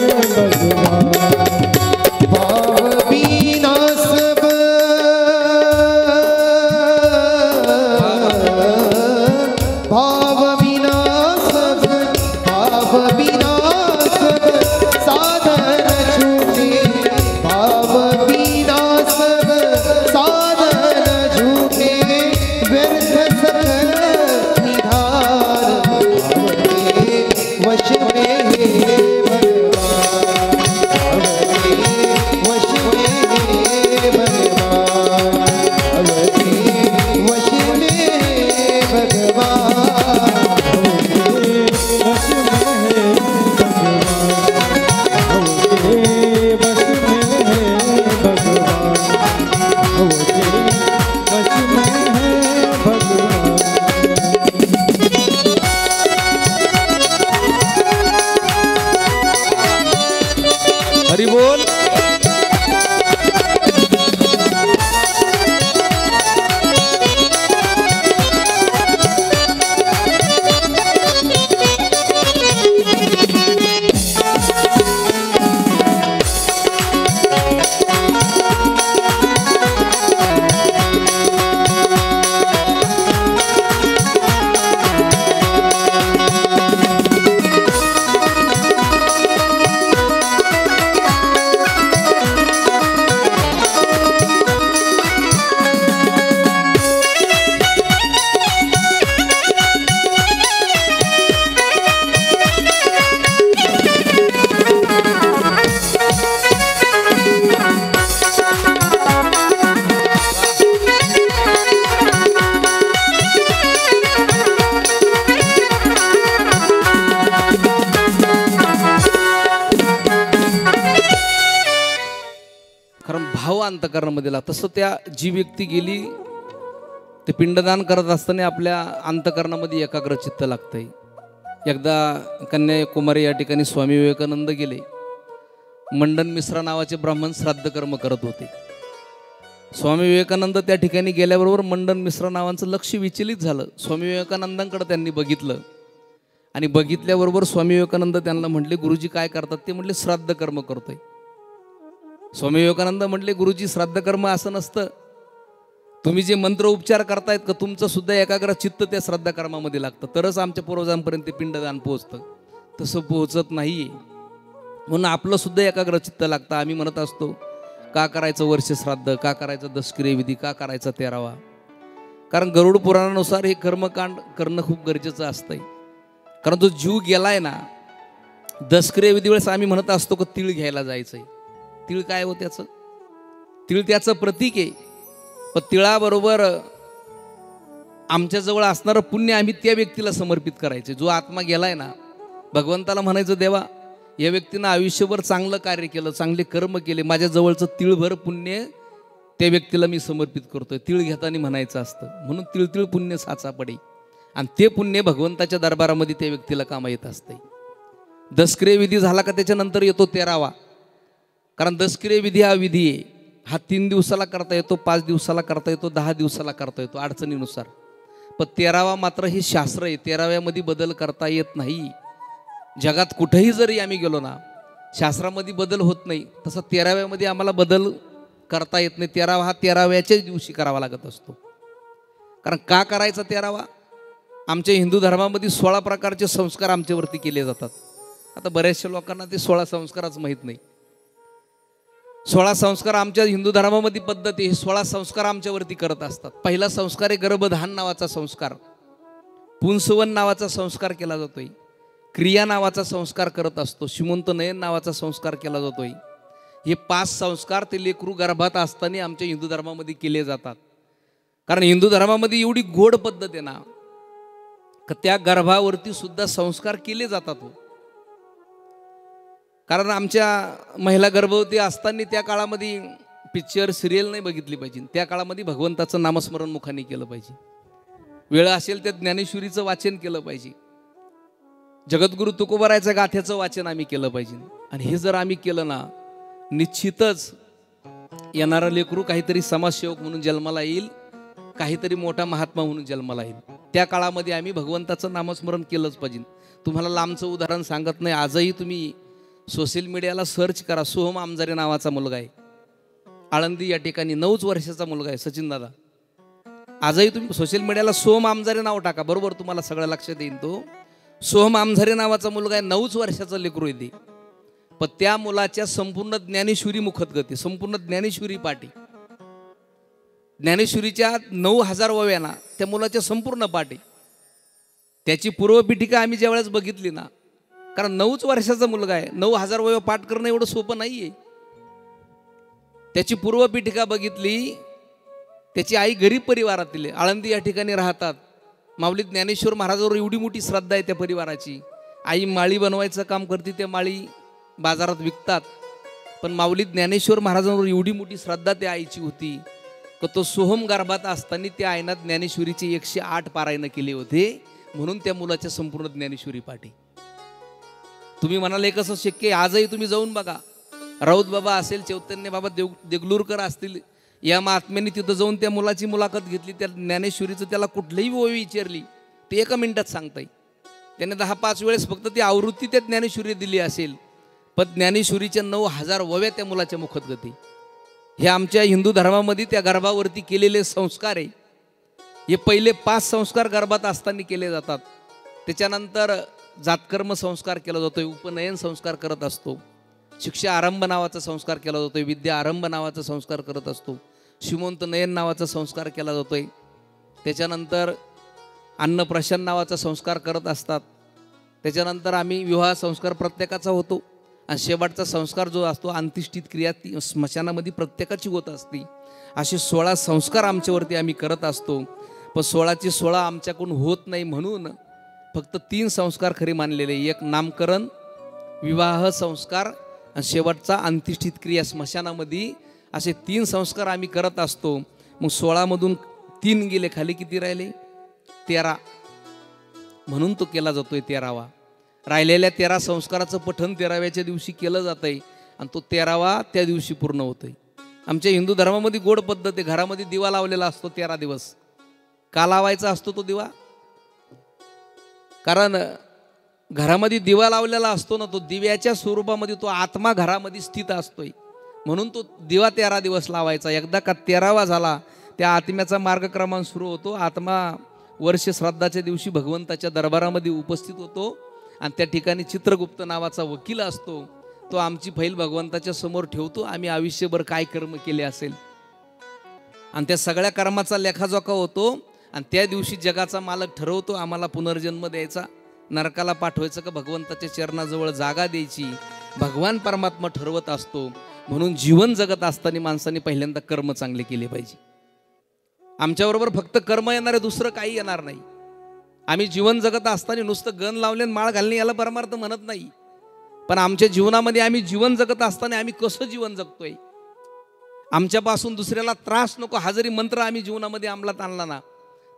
है भगवान। भाव बिना सब, भाव बिना सब, भाव बिना सब साधन झूठे, भाव बिना सब साधन झूठे, व्यर्थ सकल निधान। भाव के वश में है भगवान, भाव के वश में है भगवान, भाव के वश में है भगवान। हरी बोल. कारण भाव अंतकरणामध्ये लागतो. तसं त्या जी व्यक्ती गेली ते पिंडदान करत असताना आपल्या अंतकरणामध्ये एकाग्रचित्त लागतंय. एकदा कन्याकुमारी या ठिकाणी स्वामी विवेकानंद गेले. मंडन मिश्रा नावाचे ब्राह्मण श्राद्ध कर्म करत होते. स्वामी विवेकानंद त्या ठिकाणी गेल्याबरोबर मंडन मिश्रा नावांचं लक्ष विचलित झालं. स्वामी विवेकानंदांकडे त्यांनी बघितलं आणि बघितल्याबरोबर स्वामी विवेकानंद त्यांना म्हटले, गुरुजी काय करतात? ते म्हटले, श्राद्ध कर्म करतोय. स्वामी विवेकानंद म्हटले, गुरुजी श्राद्ध कर्म असं नसतं. तुम्ही जे मंत्र उपचार करतायत का तुमचं सुद्धा एकाग्र चित्त त्या श्राद्ध कर्मामध्ये लागतं, तरच आमच्या पूर्वजांपर्यंत ते पिंडदान पोहोचतं. तसं पोहोचत नाहीये. म्हणून आपलं सुद्धा एकाग्र चित्त लागतं. आम्ही म्हणत असतो, का करायचं वर्ष श्राद्ध, का करायचं दशक्रिया विधी, का करायचा 13वा? कारण गरुड पुराणानुसार हे कर्मकांड करणं खूप गरजेचं असतंय. कारण जो जीव गेलाय ना, दशक्रिया विधी वेळेस आम्ही म्हणत असतो की तीळ घ्यायला जायचंय. तीळ काय हो त्याचं? तीळ त्याचं प्रतीक आहे. पण तिळाबरोबर आमच्याजवळ असणारं पुण्य आम्ही त्या व्यक्तीला समर्पित करायचे. जो आत्मा गेलाय ना, भगवंताला म्हणायचं, देवा या व्यक्तीनं आयुष्यभर चांगलं कार्य केलं, चांगले कर्म केले, माझ्या जवळचं तिळभर पुण्य त्या व्यक्तीला मी समर्पित करतोय. तीळ घेताना म्हणायचं असतं. म्हणून तिळतिळ पुण्य साचा पडे, आणि ते पुण्य भगवंताच्या दरबारामध्ये त्या व्यक्तीला कामा येत असते. दशक्रिया विधी झाला का त्याच्यानंतर येतो 13वा. कारण दशक्रिया विधी हा विधी आहे. हा 3 दिवसाला करता येतो, 5 दिवसाला करता येतो, 10 दिवसाला करता येतो अडचणीनुसार. पण 13वा मात्र हे शास्त्र आहे. 13व्यामध्ये बदल करता येत नाही. जगात कुठेही जरी आम्ही गेलो ना, शास्त्रामध्ये बदल होत नाही. तसं 13व्यामध्ये आम्हाला बदल करता येत नाही. 13वा हा 13व्याच्याच दिवशी करावा लागत असतो. कारण का करायचा 13वा? आमच्या हिंदू धर्मामध्ये 16 प्रकारचे संस्कार आमच्यावरती केले जातात. आता बऱ्याचशा लोकांना ते 16 संस्कारच माहीत नाही. 16 संस्कार आमच्या हिंदू धर्मामध्ये पद्धती, हे 16 संस्कार आमच्यावरती करत असतात. पहिला संस्कार आहे गर्भधान नावाचा संस्कार. पुंसवन नावाचा संस्कार केला जातोय. क्रिया नावाचा संस्कार करत असतो. श्रीमंत नयन नावाचा संस्कार केला जातोय. हे 5 संस्कार ते लेकरू गर्भात असताना आमच्या हिंदू धर्मामध्ये केले जातात. कारण हिंदू धर्मामध्ये एवढी गोड पद्धत आहे ना, की त्या गर्भावरती सुद्धा संस्कार केले जातात. कारण आमच्या महिला गर्भवती असताना त्या काळामध्ये पिक्चर सिरियल नाही बघितली पाहिजे, त्या काळामध्ये भगवंताचं नामस्मरण मुखाने केलं पाहिजे. वेळ असेल त्या ज्ञानेश्वरीचं वाचन केलं पाहिजे. जगद्गुरु तुकोबारायच्या गाथ्याचं वाचन आम्ही केलं पाहिजे. आणि हे जर आम्ही केलं ना, निश्चितच येणारं लेकरू काहीतरी समाजसेवक म्हणून जन्माला येईल, काहीतरी मोठा महात्मा म्हणून जन्माला येईल. त्या काळामध्ये आम्ही भगवंताचं नामस्मरण केलंच पाहिजे. तुम्हाला लांबचं उदाहरण सांगत नाही, आजही तुम्ही सोशल मीडियाला सर्च करा. सोहम आमजारे नावाचा मुलगा आहे, आळंदी या ठिकाणी 9 वर्षाचा मुलगा आहे, सचिन दादा. आजही तुम्ही सोशल मीडियाला सोहम आमजारे नाव टाका, बरोबर तुम्हाला सगळं लक्षात येईल. तो सोहम आमझारे नावाचा मुलगा आहे, 9 वर्षाचा लेकरू आहे. पण त्या मुलाच्या संपूर्ण ज्ञानेश्वरी मुखतगती, संपूर्ण ज्ञानेश्वरी पाठी, ज्ञानेश्वरीच्या 9000 ओव्यांना त्या मुलाच्या संपूर्ण पाठी. त्याची पूर्वपीठिका आम्ही ज्यावेळेस बघितली ना, कारण 9 वर्षाचा मुलगा आहे, 9000 ओव्या पाठ करणं एवढं सोपं नाही आहे. त्याची पूर्वपीठिका बघितली. त्याची आई गरीब परिवारातील आहे, आळंदी या ठिकाणी राहतात. माऊली ज्ञानेश्वर महाराजांवर एवढी मोठी श्रद्धा आहे त्या परिवाराची. आई माळी बनवायचं काम करते, त्या माळी बाजारात विकतात. पण माऊली ज्ञानेश्वर महाराजांवर एवढी मोठी श्रद्धा त्या आईची होती की तो सोहम गर्भात असताना त्या आईनं ज्ञानेश्वरीचे 108 पारायण केले होते, म्हणून त्या मुलाच्या संपूर्ण ज्ञानेश्वरी पाठी. तुम्ही म्हणाले कसं शक्य आहे? आजही तुम्ही जाऊन बघा, राऊत बाबा असेल, चैतन्य बाबा देगलूरकर असतील, या महात्म्यांनी तिथं जाऊन त्या मुलाची मुलाखत घेतली. त्या ज्ञानेश्वरीचं त्याला कुठलीही ओवी विचारली ते 1 मिनिटात सांगता येईल. त्याने 10-5 वेळेस फक्त ती आवृत्ती त्या ज्ञानेश्वरी दिली असेल, पण ज्ञानेश्वरीच्या 9000 ओव्या त्या मुलाच्या मुखतगती. हे आमच्या हिंदू धर्मामध्ये त्या गर्भावरती केलेले संस्कार आहे. हे पहिले 5 संस्कार गर्भात असताना केले जातात. त्याच्यानंतर जातकर्म संस्कार केला जातोय, उपनयन संस्कार करत असतो, शिक्षा आरंभ नावाचा संस्कार केला जातोय, विद्या आरंभ नावाचा संस्कार करत असतो, श्रीमंत नयन नावाचा संस्कार केला जातोय. त्याच्यानंतर अन्नप्राशन नावाचा संस्कार करत असतात. त्याच्यानंतर आम्ही विवाह संस्कार प्रत्येकाचा होतो. आणि शेवटचा संस्कार जो असतो अंत्येष्टित क्रिया ती स्मशानामध्ये प्रत्येकाची होत असते. असे 16 संस्कार आमच्यावरती आम्ही करत असतो. पण 16चे 16 आमच्याकडून होत नाही, म्हणून फक्त 3 संस्कार खरे मानलेले. एक नामकरण, विवाह संस्कार आणि शेवटचा अंत्येष्टित क्रिया स्मशानामध्ये, असे 3 संस्कार आम्ही करत असतो. मग 16मधून 3 गेले, खाली किती राहिले? 13. म्हणून तो केला जातोय 13वा. राहिलेल्या 13 संस्काराचं पठण 13व्याच्या दिवशी केलं जात आहे आणि तो 13वा त्या दिवशी पूर्ण होतोय. आमच्या हिंदू धर्मामध्ये गोड पद्धत आहे, घरामध्ये दिवा लावलेला असतो 13 दिवस. का लावायचा असतो तो दिवा? कारण घरामध्ये दिवा लावलेला असतो ना, तो दिव्याच्या स्वरूपामध्ये तो आत्मा घरामध्ये स्थित असतोय, म्हणून तो दिवा 13 दिवस लावायचा. एकदा का 13वा झाला, त्या आत्म्याचा मार्गक्रमण सुरू होतो. आत्मा वर्ष श्राद्धाच्या दिवशी भगवंताच्या दरबारामध्ये उपस्थित होतो आणि त्या ठिकाणी चित्रगुप्त नावाचा वकील असतो. तो आमची फैल भगवंताच्या समोर ठेवतो, आम्ही आयुष्यभर काय कर्म केले असेल, आणि त्या सगळ्या कर्माचा लेखाजोखा होतो. आणि त्या दिवशी जगाचा मालक ठरवतो आम्हाला पुनर्जन्म द्यायचा, नरकाला पाठवायचं का भगवंताच्या चरणाजवळ जागा द्यायची. भगवान परमात्मा ठरवत असतो. म्हणून जीवन जगत असताना माणसाने पहिल्यांदा कर्म चांगले केले पाहिजे. आमच्याबरोबर फक्त कर्म येणार आहे, दुसरं काही येणार नाही. आम्ही जीवन जगत असताना नुसतं गण लावले माळ घालणे याला परमार्थ म्हणत नाही. पण आमच्या जीवनामध्ये आम्ही जीवन जगत असताना आम्ही कसं जीवन जगतोय, आमच्यापासून दुसऱ्याला त्रास नको, हा जरी मंत्र आम्ही जीवनामध्ये अंमलात आणला ना,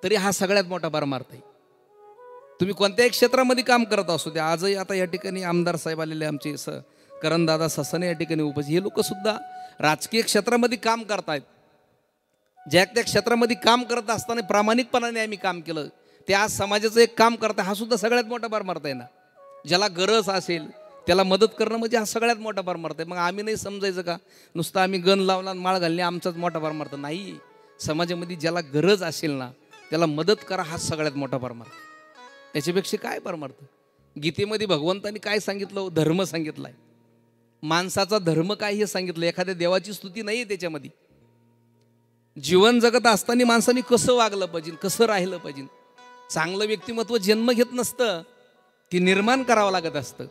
तरी हा सगळ्यात मोठा परमार्थ आहे. तुम्ही कोणत्याही क्षेत्रामध्ये काम करत असू द्या. आजही आता या ठिकाणी आमदार साहेब आलेले, आमचे करणदादा ससाने या ठिकाणी उपस्थित. हे लोक सुद्धा राजकीय क्षेत्रामध्ये काम करतायत. ज्या त्या क्षेत्रामध्ये काम करत असताना प्रामाणिकपणाने आम्ही काम केलं, ते आज समाजाचं एक काम करताय, हा सुद्धा सगळ्यात मोठा परमार्थ आहे ना. ज्याला गरज असेल त्याला मदत करणं म्हणजे हा सगळ्यात मोठा परमार्थ आहे. मग आम्ही नाही समजायचं का नुसतं आम्ही गण लावला माळ घालणे आमचाच मोठा परमार्थ नाही. समाजामध्ये ज्याला गरज असेल ना त्याला मदत करा, हा सगळ्यात मोठा परमार्थ. त्याच्यापेक्षा काय परमार्थ? गीतेमध्ये भगवंतांनी काय सांगितलं? धर्म सांगितलाय. माणसाचा धर्म काय हे सांगितलं. एखाद्या देवाची स्तुती नाही आहे त्याच्यामध्ये. जीवन जगत असताना माणसाने कसं वागलं पाहिजे, कसं राहिलं पाहिजे. चांगलं व्यक्तिमत्व जन्म घेत नसतं, ती निर्माण करावं लागत असतं.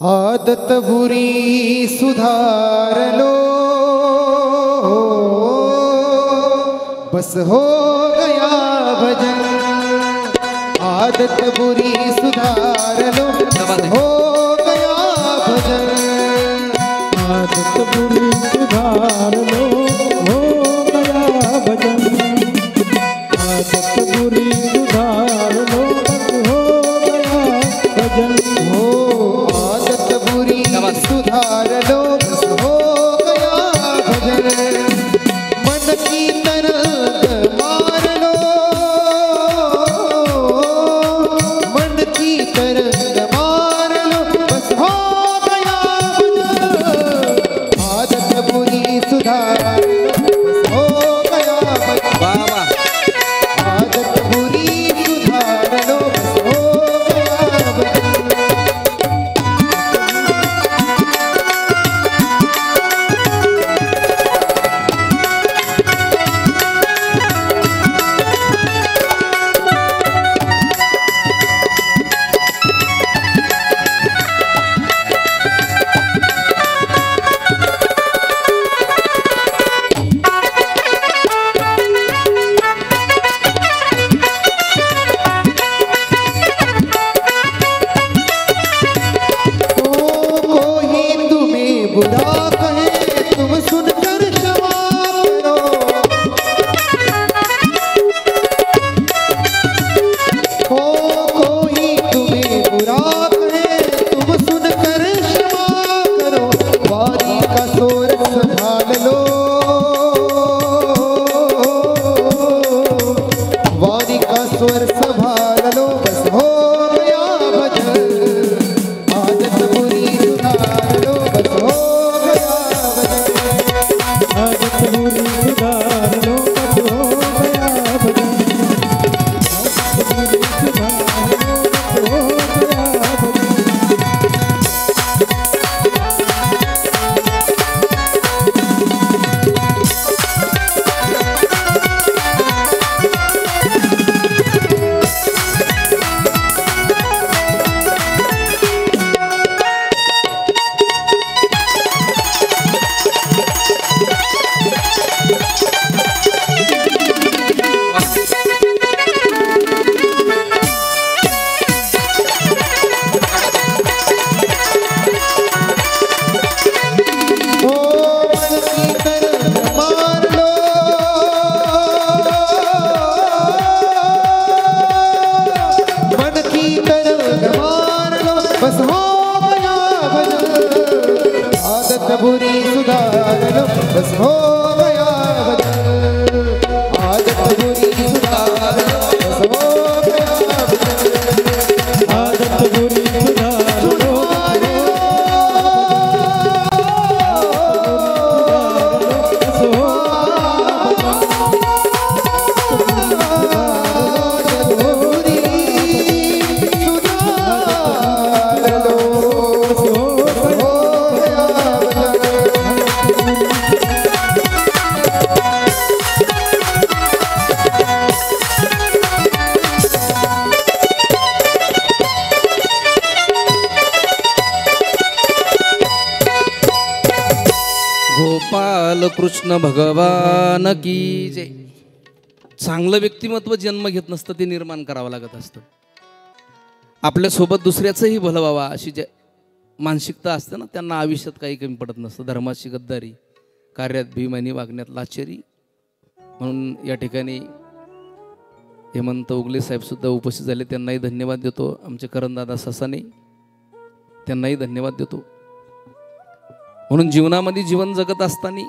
आदत बुरी सुधारलो, बस हो गया भजन. आदत बुरी सुधारलो, बस हो गया भजन. बुरी सुधार लो हो गया भजन। आदत बुरी सुधार लो बस हो गया भजन। हो आदत बुरी सुधार लो बस हो गया भजन। मन की तरंग मार लो, मन की तरंग मार लो बस हो गया भजन। आदत बुरी सुधार लो बस हो गया भजन। वाह वाह आदत बुरी सुधार लो बस हो गया भजन। कोई तुम्हें बुरा कहे तुम सुनकर क्षमा करो। कोई तुम्हें बुरा कहे तुम सुनकर क्षमा करो। वाणी का शोर संभाल लो, वाणी का स्वर संभाल लो बस हो गया भजन। आदत बुरी सुधार लो बस हो गया भजन। आदत बुरी सुधार लो बस हो गया भजन। आदत बुरी सुधार लो बस हो गया भजन। ओ मन की तरंग मार लो, मन की तरंग मार लो बस हो गया भजन। आदत बुरी सुधार लो बस हो गया भजन। आदत बुरी सुधार लो बस हो गया भजन। आदत बुरी सुधार लो बस हो गोपाल कृष्ण भगवान की जय. चांगलं व्यक्तिमत्व जन्म घेत नसतं, ते निर्माण करावं लागत असतं. आपल्यासोबत दुसऱ्याचंही भलं व्हावा अशी जे मानसिकता असते ना, त्यांना आयुष्यात काही कमी पडत नसतं. धर्माची गद्दारी, कार्यात भीमानी, वागण्यात लाचारी. म्हणून या ठिकाणी हेमंत उगले साहेब सुद्धा उपस्थित झाले, त्यांनाही धन्यवाद देतो. आमचे करणदादा ससाने, त्यांनाही धन्यवाद देतो. म्हणून जीवनामध्ये जीवन जगत असताना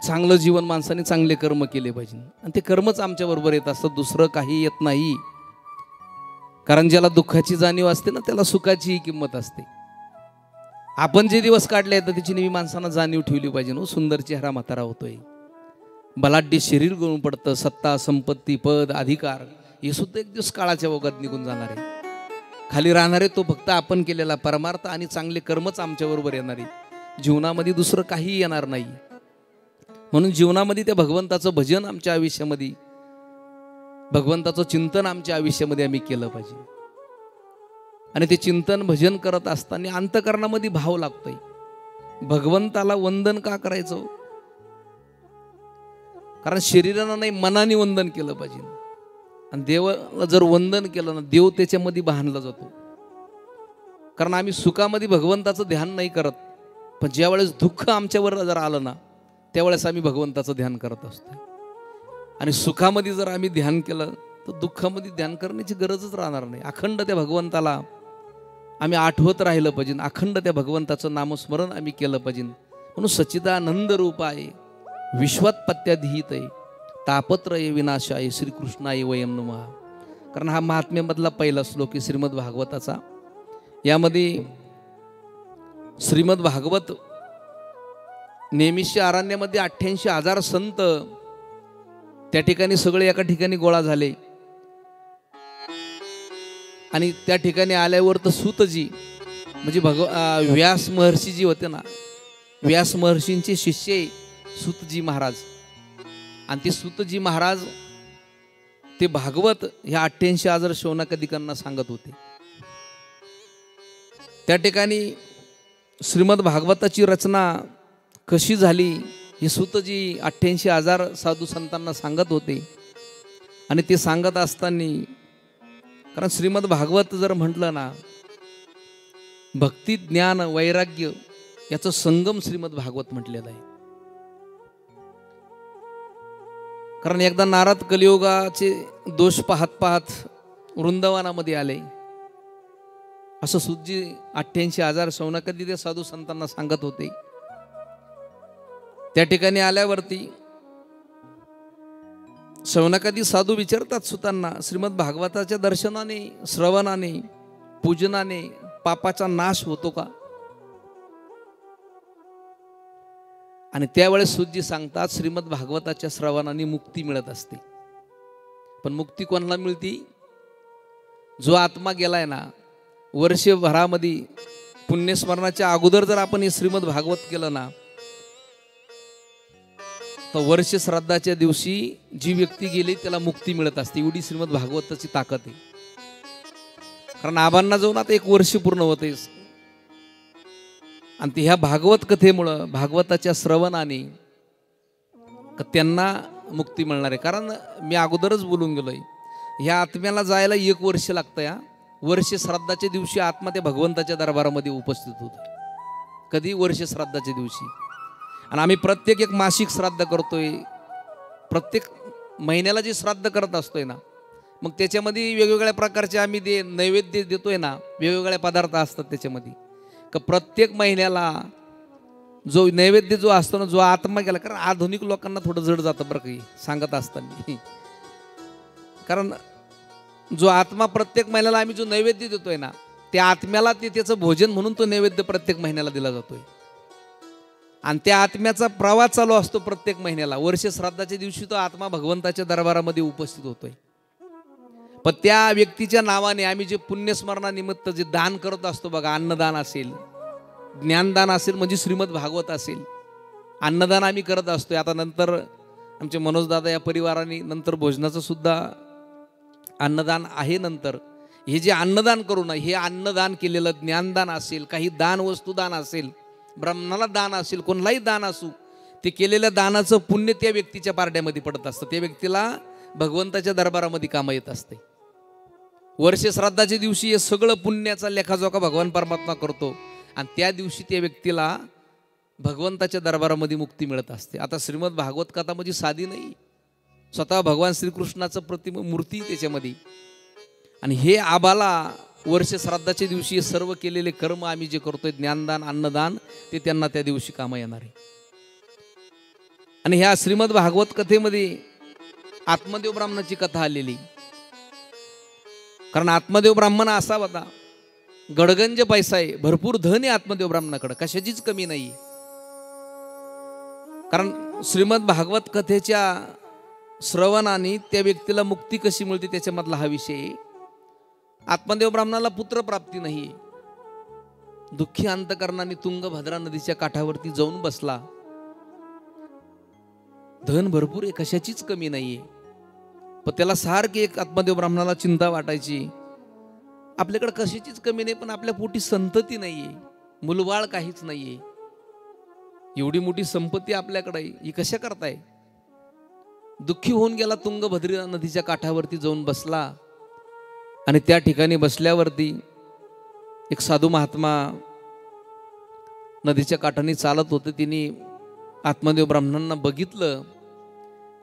चांगलं जीवन माणसाने चांगले कर्म केले पाहिजे, आणि ते कर्मच आमच्याबरोबर येत असतं, दुसरं काही येत नाही. कारण ज्याला दुःखाची जाणीव असते ना, त्याला सुखाचीही किंमत असते. आपण जे दिवस काढले आहेत त्याची नेहमी माणसानं जाणीव ठेवली पाहिजे. नो सुंदर चेहरा म्हातारा होतोय, बलाढ्य शरीर गळून पडतं, सत्ता संपत्ती पद अधिकार हे सुद्धा एक दिवस काळाच्या ओघात निघून जाणार आहे. खाली राहणारे तो फक्त आपण केलेला परमार्थ आणि चांगले कर्मच आमच्याबरोबर येणारे. जीवनामध्ये दुसरं काही येणार नाही. म्हणून जीवनामध्ये त्या भगवंताचं भजन आमच्या आयुष्यामध्ये, भगवंताचं चिंतन आमच्या आयुष्यामध्ये आम्ही केलं पाहिजे. आणि ते चिंतन भजन करत असताना अंतकरणामध्ये भाव लागतोय, भगवंताला वंदन का करायचं? कारण शरीरानं नाही, मनाने वंदन केलं पाहिजे. आणि देवाला जर वंदन केलं ना, देव त्याच्यामध्ये बांधला जातो. कारण आम्ही सुखामध्ये भगवंताचं ध्यान नाही करत, पण ज्यावेळेस दुःख आमच्यावर जर आलं ना त्यावेळेस आम्ही भगवंताचं ध्यान करत असतो. आणि सुखामध्ये जर आम्ही ध्यान केलं तर दुःखामध्ये ध्यान करण्याची गरजच राहणार नाही. अखंड त्या भगवंताला आम्ही आठवत राहिलं पाहिजे, अखंड त्या भगवंताचं नामस्मरण आम्ही केलं पाहिजे. म्हणून सच्चिदानंद रूपाय विश्वोत्पत्त्याधीतय तापत्रय विनाशाय श्रीकृष्णाय वयम नमः. कारण हा महात्म्यामधला पहिला श्लोक आहे श्रीमद भागवताचा. यामध्ये श्रीमद भागवत नेहमीच्या अरण्यामध्ये 88,000 संत त्या ठिकाणी सगळे एका ठिकाणी गोळा झाले. आणि त्या ठिकाणी आल्यावर तर सूतजी म्हणजे व्यास महर्षी जी होते ना, व्यास महर्षींचे शिष्य सूतजी महाराज. आणि ते सूतजी महाराज ते भागवत ह्या 88,000 शौनकादिकांना सांगत होते. त्या ठिकाणी श्रीमद भागवताची रचना कशी झाली हे सूतजी 88,000 साधू संतांना सांगत होते. आणि ते सांगत असताना, कारण श्रीमद भागवत जर म्हटलं ना, भक्ती ज्ञान वैराग्य याचं संगम श्रीमद भागवत म्हटलेलं आहे. कारण एकदा नारद कलियुगाचे दोष पाहत पाहत वृंदावनामध्ये आले. असं सूतजी 88,000 शौनकादी ते साधू संतांना सांगत होते. त्या ठिकाणी आल्यावरती शौनकादी साधू विचारतात सुतांना, श्रीमद भागवताच्या दर्शनाने श्रवणाने पूजनाने पापाचा नाश होतो का? आणि त्यावेळेस सूतजी सांगतात, श्रीमद भागवताच्या श्रवणाने मुक्ती मिळत असते. पण मुक्ती कोणाला मिळती? जो आत्मा गेलाय ना, वर्षभरामध्ये पुण्यस्मरणाच्या अगोदर जर आपण हे श्रीमद भागवत केलं ना, तर वर्ष श्राद्धाच्या दिवशी जी व्यक्ती गेली त्याला मुक्ती मिळत असते. एवढी श्रीमद भागवताची ताकद आहे. कारण आबांना जाऊन आता 1 वर्ष पूर्ण होते. आणि ह्या भागवत कथेमुळं भागवताच्या श्रवणाने त्यांना मुक्ती मिळणार आहे. कारण मी अगोदरच बोलून गेलोय, ह्या आत्म्याला जायला 1 वर्ष लागतं. या वर्ष श्राद्धाच्या दिवशी आत्मा त्या भगवंताच्या दरबारामध्ये उपस्थित होतो. कधी? वर्ष श्राद्धाच्या दिवशी. आणि आम्ही प्रत्येक एक मासिक श्राद्ध करतोय, प्रत्येक महिन्याला जे श्राद्ध करत असतोय ना, मग त्याच्यामध्ये वेगवेगळ्या प्रकारचे आम्ही नैवेद्य देतोय ना, वेगवेगळे पदार्थ असतात त्याच्यामध्ये. का प्रत्येक महिन्याला जो नैवेद्य जो असतो ना, जो आत्मा गेला, कारण आधुनिक लोकांना थोडं जड जातं बरं काही सांगत असताना. कारण जो आत्मा प्रत्येक महिन्याला आम्ही जो नैवेद्य देतोय ना, त्या आत्म्याला त्याचं भोजन म्हणून तो नैवेद्य प्रत्येक महिन्याला दिला जातोय. आणि त्या आत्म्याचा प्रवास चालू असतो प्रत्येक महिन्याला. वर्ष श्राद्धाच्या दिवशी तो आत्मा भगवंताच्या दरबारामध्ये उपस्थित होतोय. पण त्या व्यक्तीच्या नावाने आम्ही जे पुण्यस्मरणानिमित्त जे दान करत असतो बघा, अन्नदान असेल, ज्ञानदान असेल, म्हणजे श्रीमद भागवत असेल, अन्नदान आम्ही करत असतोय. आता नंतर आमचे मनोजदादा या परिवाराने नंतर भोजनाचं सुद्धा अन्नदान आहे. नंतर हे जे अन्नदान करू ना, हे अन्नदान केलेलं ज्ञानदान असेल, काही दान वस्तुदान असेल, ब्राह्मणाला दान असेल, कोणालाही दान असू, ते केलेल्या दानाचं पुण्य त्या व्यक्तीच्या पारड्यामध्ये पडत असतं. त्या व्यक्तीला भगवंताच्या दरबारामध्ये कामं येत असते. वर्ष श्राद्धाच्या दिवशी हे सगळं पुण्याचा लेखाजोखा भगवान परमात्मा करतो. आणि त्या दिवशी त्या व्यक्तीला भगवंताच्या दरबारामध्ये मुक्ती मिळत असते. आता श्रीमद भागवत कथा म्हणजे साधी नाही, स्वतः भगवान श्रीकृष्णाचं प्रतिम मूर्ती त्याच्यामध्ये. आणि हे आबाला वर्ष श्राद्धाच्या दिवशी सर्व केलेले कर्म आम्ही जे करतोय, ज्ञानदान अन्नदान, ते त्यांना त्या दिवशी कामं येणार आहे. आणि ह्या श्रीमद भागवत कथेमध्ये आत्मदेव ब्राह्मणाची कथा आलेली. कारण आत्मदेव ब्राह्मण असा होता, गडगंज पैसा आहे, भरपूर धन आहे आत्मदेव ब्राह्मणाकडे, कशाचीच कमी नाही. कारण श्रीमद भागवत कथेच्या श्रवणाने त्या व्यक्तीला मुक्ती कशी मिळते त्याच्यामधला हा विषय. आत्मदेव ब्राह्मणाला पुत्रप्राप्ती नाही. दुःखी अंतकरणाने तुंगभद्रा नदीच्या काठावरती जाऊन बसला. धन भरपूर आहे, कशाचीच कमी नाहीये. पण त्याला सारखी एक आत्मदेव ब्राह्मणाला चिंता वाटायची, आपल्याकडे कशाचीच कमी नाही, पण आपल्या पोटी संतती नाहीये, मुलबाळ काहीच नाहीये. एवढी मोठी संपत्ती आपल्याकडे आहे, ही कशा करताय? दुःखी होऊन गेला, तुंगभद्रा नदीच्या काठावरती जाऊन बसला. आणि त्या ठिकाणी बसल्यावरती एक साधू महात्मा नदीच्या काठाने चालत होते. तिने आत्मदेव ब्राह्मणांना बघितलं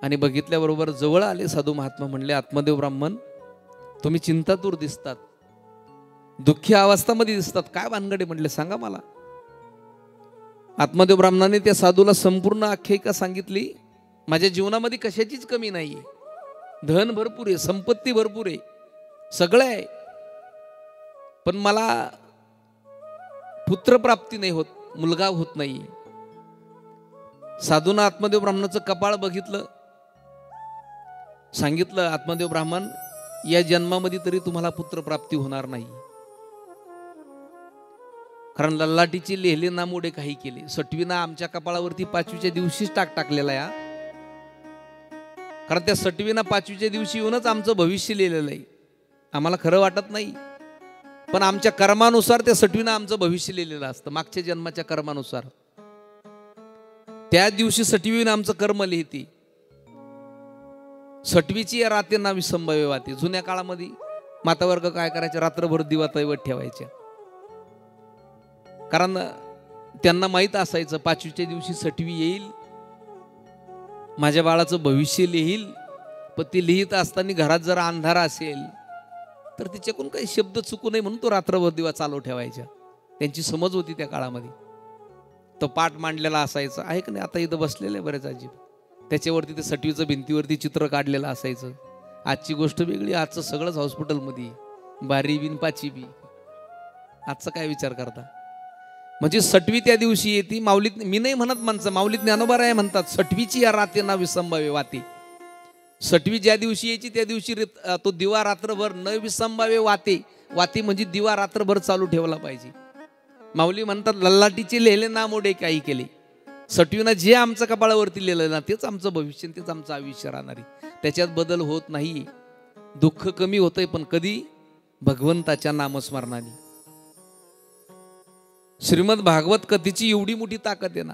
आणि बघितल्याबरोबर जवळ आले साधू महात्मा. म्हणले, आत्मदेव ब्राह्मण, तुम्ही चिंतातूर दिसतात, दुःखी अवस्थामध्ये दिसतात, काय भानगडे? म्हटले, सांगा मला. आत्मदेव ब्राह्मणाने त्या साधूला संपूर्ण आख्यायिका सांगितली. माझ्या जीवनामध्ये कशाचीच कमी नाही, धन भरपूर आहे, संपत्ती भरपूर आहे, सगळं आहे, पण मला पुत्रप्राप्ती नाही होत, मुलगा होत नाही. साधूनं आत्मदेव ब्राह्मणाचं कपाळ बघितलं, सांगितलं, आत्मदेव ब्राह्मण, या जन्मामध्ये तरी तुम्हाला पुत्रप्राप्ती होणार नाही, कारण ललाटीची लेहले नामुडे काही केले. सटवीना आमच्या कपाळावरती 5वीच्या दिवशीच टाकलेला आहे, कारण त्या सटवीना 5वीच्या दिवशी येऊनच आमचं भविष्य लिहिलेलं आहे. आम्हाला खरं वाटत नाही, पण आमच्या कर्मानुसार त्या सटवीना आमचं भविष्य लिहिलेलं असतं, मागच्या जन्माच्या कर्मानुसार. त्या दिवशी सटवीनं आमचं कर्म लिहिती. सटवीची या रातेंना विसंभाव्य वाते. जुन्या काळामध्ये मातावर्ग काय करायचे, रात्रभर दिवा तैवत ठेवायच्या, कारण त्यांना माहीत असायचं 5वीच्या दिवशी सटवी येईल, माझ्या बाळाचं भविष्य लिहील. पण ती लिहित असताना घरात जर अंधारा असेल तर तिच्याकडून काही शब्द चुकू नये म्हणून तो रात्रभर दिवा चालू ठेवायचा. त्यांची समज होती त्या काळामध्ये. तो पाठ मांडलेला असायचा, आहे का नाही? आता इथं बसलेलं आहे बरेच अजीब, त्याच्यावरती ते सटवीचं भिंतीवरती चित्र काढलेलं असायचं. आजची गोष्ट वेगळी, आजचं सगळंच हॉस्पिटलमध्ये, बारी बिन पाची बी. आजचा काय विचार करता? म्हणजे सटवी त्या दिवशी येते. माऊलीत, मी नाही म्हणत माणसं, माऊलीत ज्ञानोबा म्हणतात, सटवीची या रातेंना विसंभाव्य वाते. सटवी ज्या दिवशी यायची त्या दिवशी तो दिवा रात्रभर न विसंभाव्य वाते. वाते म्हणजे दिवा रात्रभर चालू ठेवला पाहिजे. माऊली म्हणतात, ललाटीचे लिहिले ना मोडे काही केले. सटवीनं जे आमचं कपाळावरती लिहिलं ना तेच आमचं भविष्य, तेच आमचं आयुष्य राहणारी. त्याच्यात बदल होत नाही. दुःख कमी होतंय, पण कधी? भगवंताच्या नामस्मरणाने. श्रीमद भागवत कथेची एवढी मोठी ताकद आहे ना,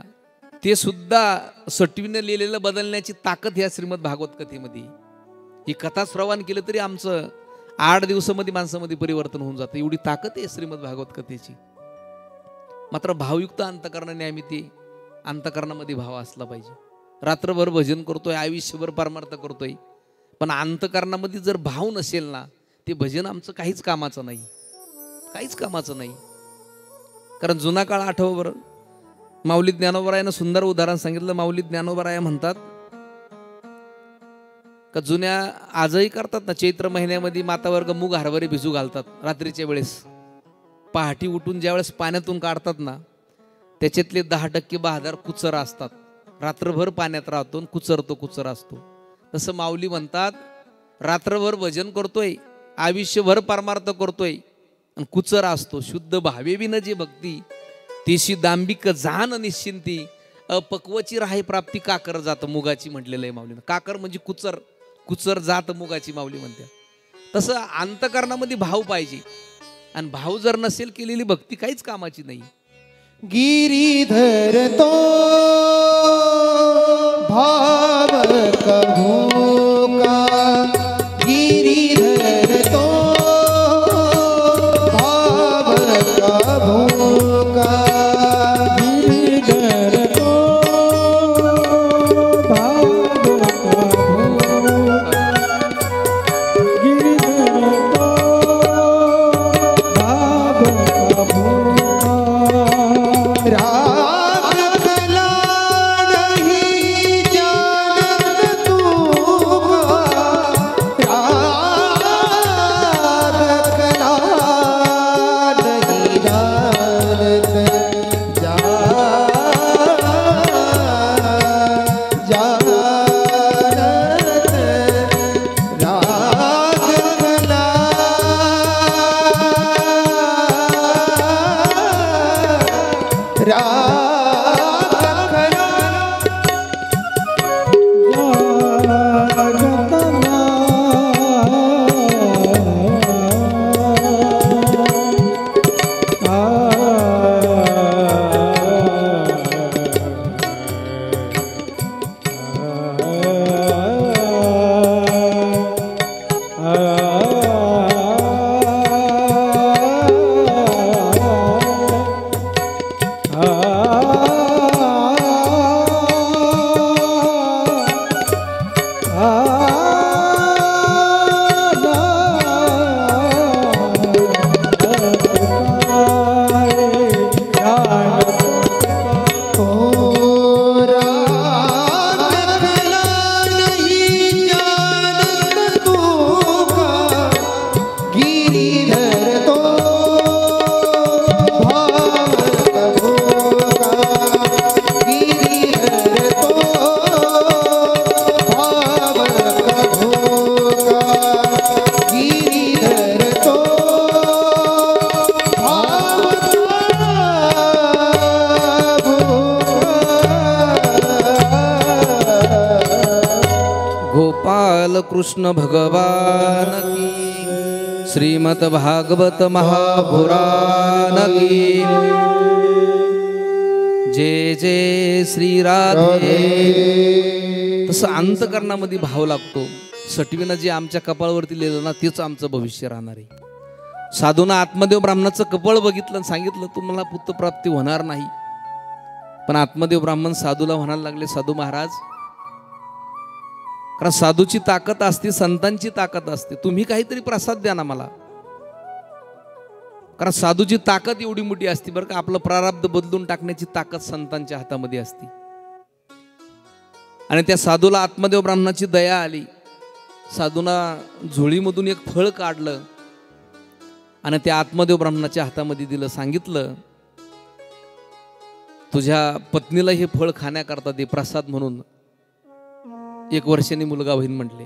ते सुद्धा सटवीने लिहिलेलं बदलण्याची ताकद ह्या श्रीमद भागवत कथेमध्ये. ही कथा श्रवण केलं तरी आमचं 8 दिवसामध्ये माणसामध्ये परिवर्तन होऊन जातं, एवढी ताकद आहे श्रीमद भागवत कथेची. मात्र भावयुक्त अंतकरणाने आम्ही ते अंतकरणामध्ये भाव असला पाहिजे. रात्रभर भजन करतोय, आयुष्यभर परमार्थ करतोय, पण अंतकरणामध्ये जर भाव नसेल ना, ते भजन आमचं काहीच कामाचं नाही, काहीच कामाचं नाही. कारण जुना काळ आठवा बरं. माऊली ज्ञानोबरायानं सुंदर उदाहरण सांगितलं. माऊली ज्ञानोबराया म्हणतात का जुन्या आजही करतात ना, चैत्र महिन्यामध्ये मातावर्ग मूग हरभरे भिजू घालतात. रात्रीच्या वेळेस पहाटी उठून ज्या वेळेस पाण्यातून काढतात ना, त्याच्यातले 10% बहादर कुचर असतात. रात्रभर पाण्यात राहतो, कुचर असतो. तसं माऊली म्हणतात, रात्रभर भजन करतोय, आयुष्यभर परमार्थ करतोय, आणि कुचर असतो. शुद्ध भावे बिन जे भक्ती, तेशी दांबिक जाण निश्चिंती, अपक्वची राहे प्राप्ती काकर जात मुगाची म्हटलेलं आहे माऊलीनं. काकर म्हणजे कुचर जात मुगाची माऊली म्हणते. तसं अंतकरणामध्ये भाव पाहिजे, आणि भाव जर नसेल केलेली भक्ती काहीच कामाची नाही. गिरीधर तो भाव कहूँ का, गिरीधर तो भाव कहूँ का, गिरिधर तो भाव कहूँ का, गिरिधर तो भाव कहूँ का. राग कला गोपाल कृष्ण भगवान की, श्रीमद भागवत महापुराण की, जय जय श्री राधे. तसं अंतकरणामध्ये भाव लागतो. सटवीनं जे आमच्या कपाळावरती लिहिलं ना तेच आमचं भविष्य राहणार आहे. साधूना आत्मदेव ब्राह्मणाचं कपाळ बघितलं आणि सांगितलं तुम्हाला पुत्रप्राप्ती होणार नाही. पण आत्मदेव ब्राह्मण साधूला म्हणायला लागले, साधू महाराज, कारण साधूची ताकद असते, संतांची ताकद असते, तुम्ही काहीतरी प्रसाद द्या ना मला. कारण साधूची ताकद एवढी मोठी असते बरं का. आपलं प्रारब्ध बदलून टाकण्याची ताकद संतांच्या हातामध्ये असते. आणि त्या साधूला आत्मदेव ब्राह्मणाची दया आली. साधूना झोळीमधून एक फळ काढलं आणि त्या आत्मदेव ब्राह्मणाच्या हातामध्ये दिलं. सांगितलं तुझ्या पत्नीला हे फळ खाण्याकरता दे प्रसाद म्हणून, 1 वर्षांनी मुलगा होईल म्हटले.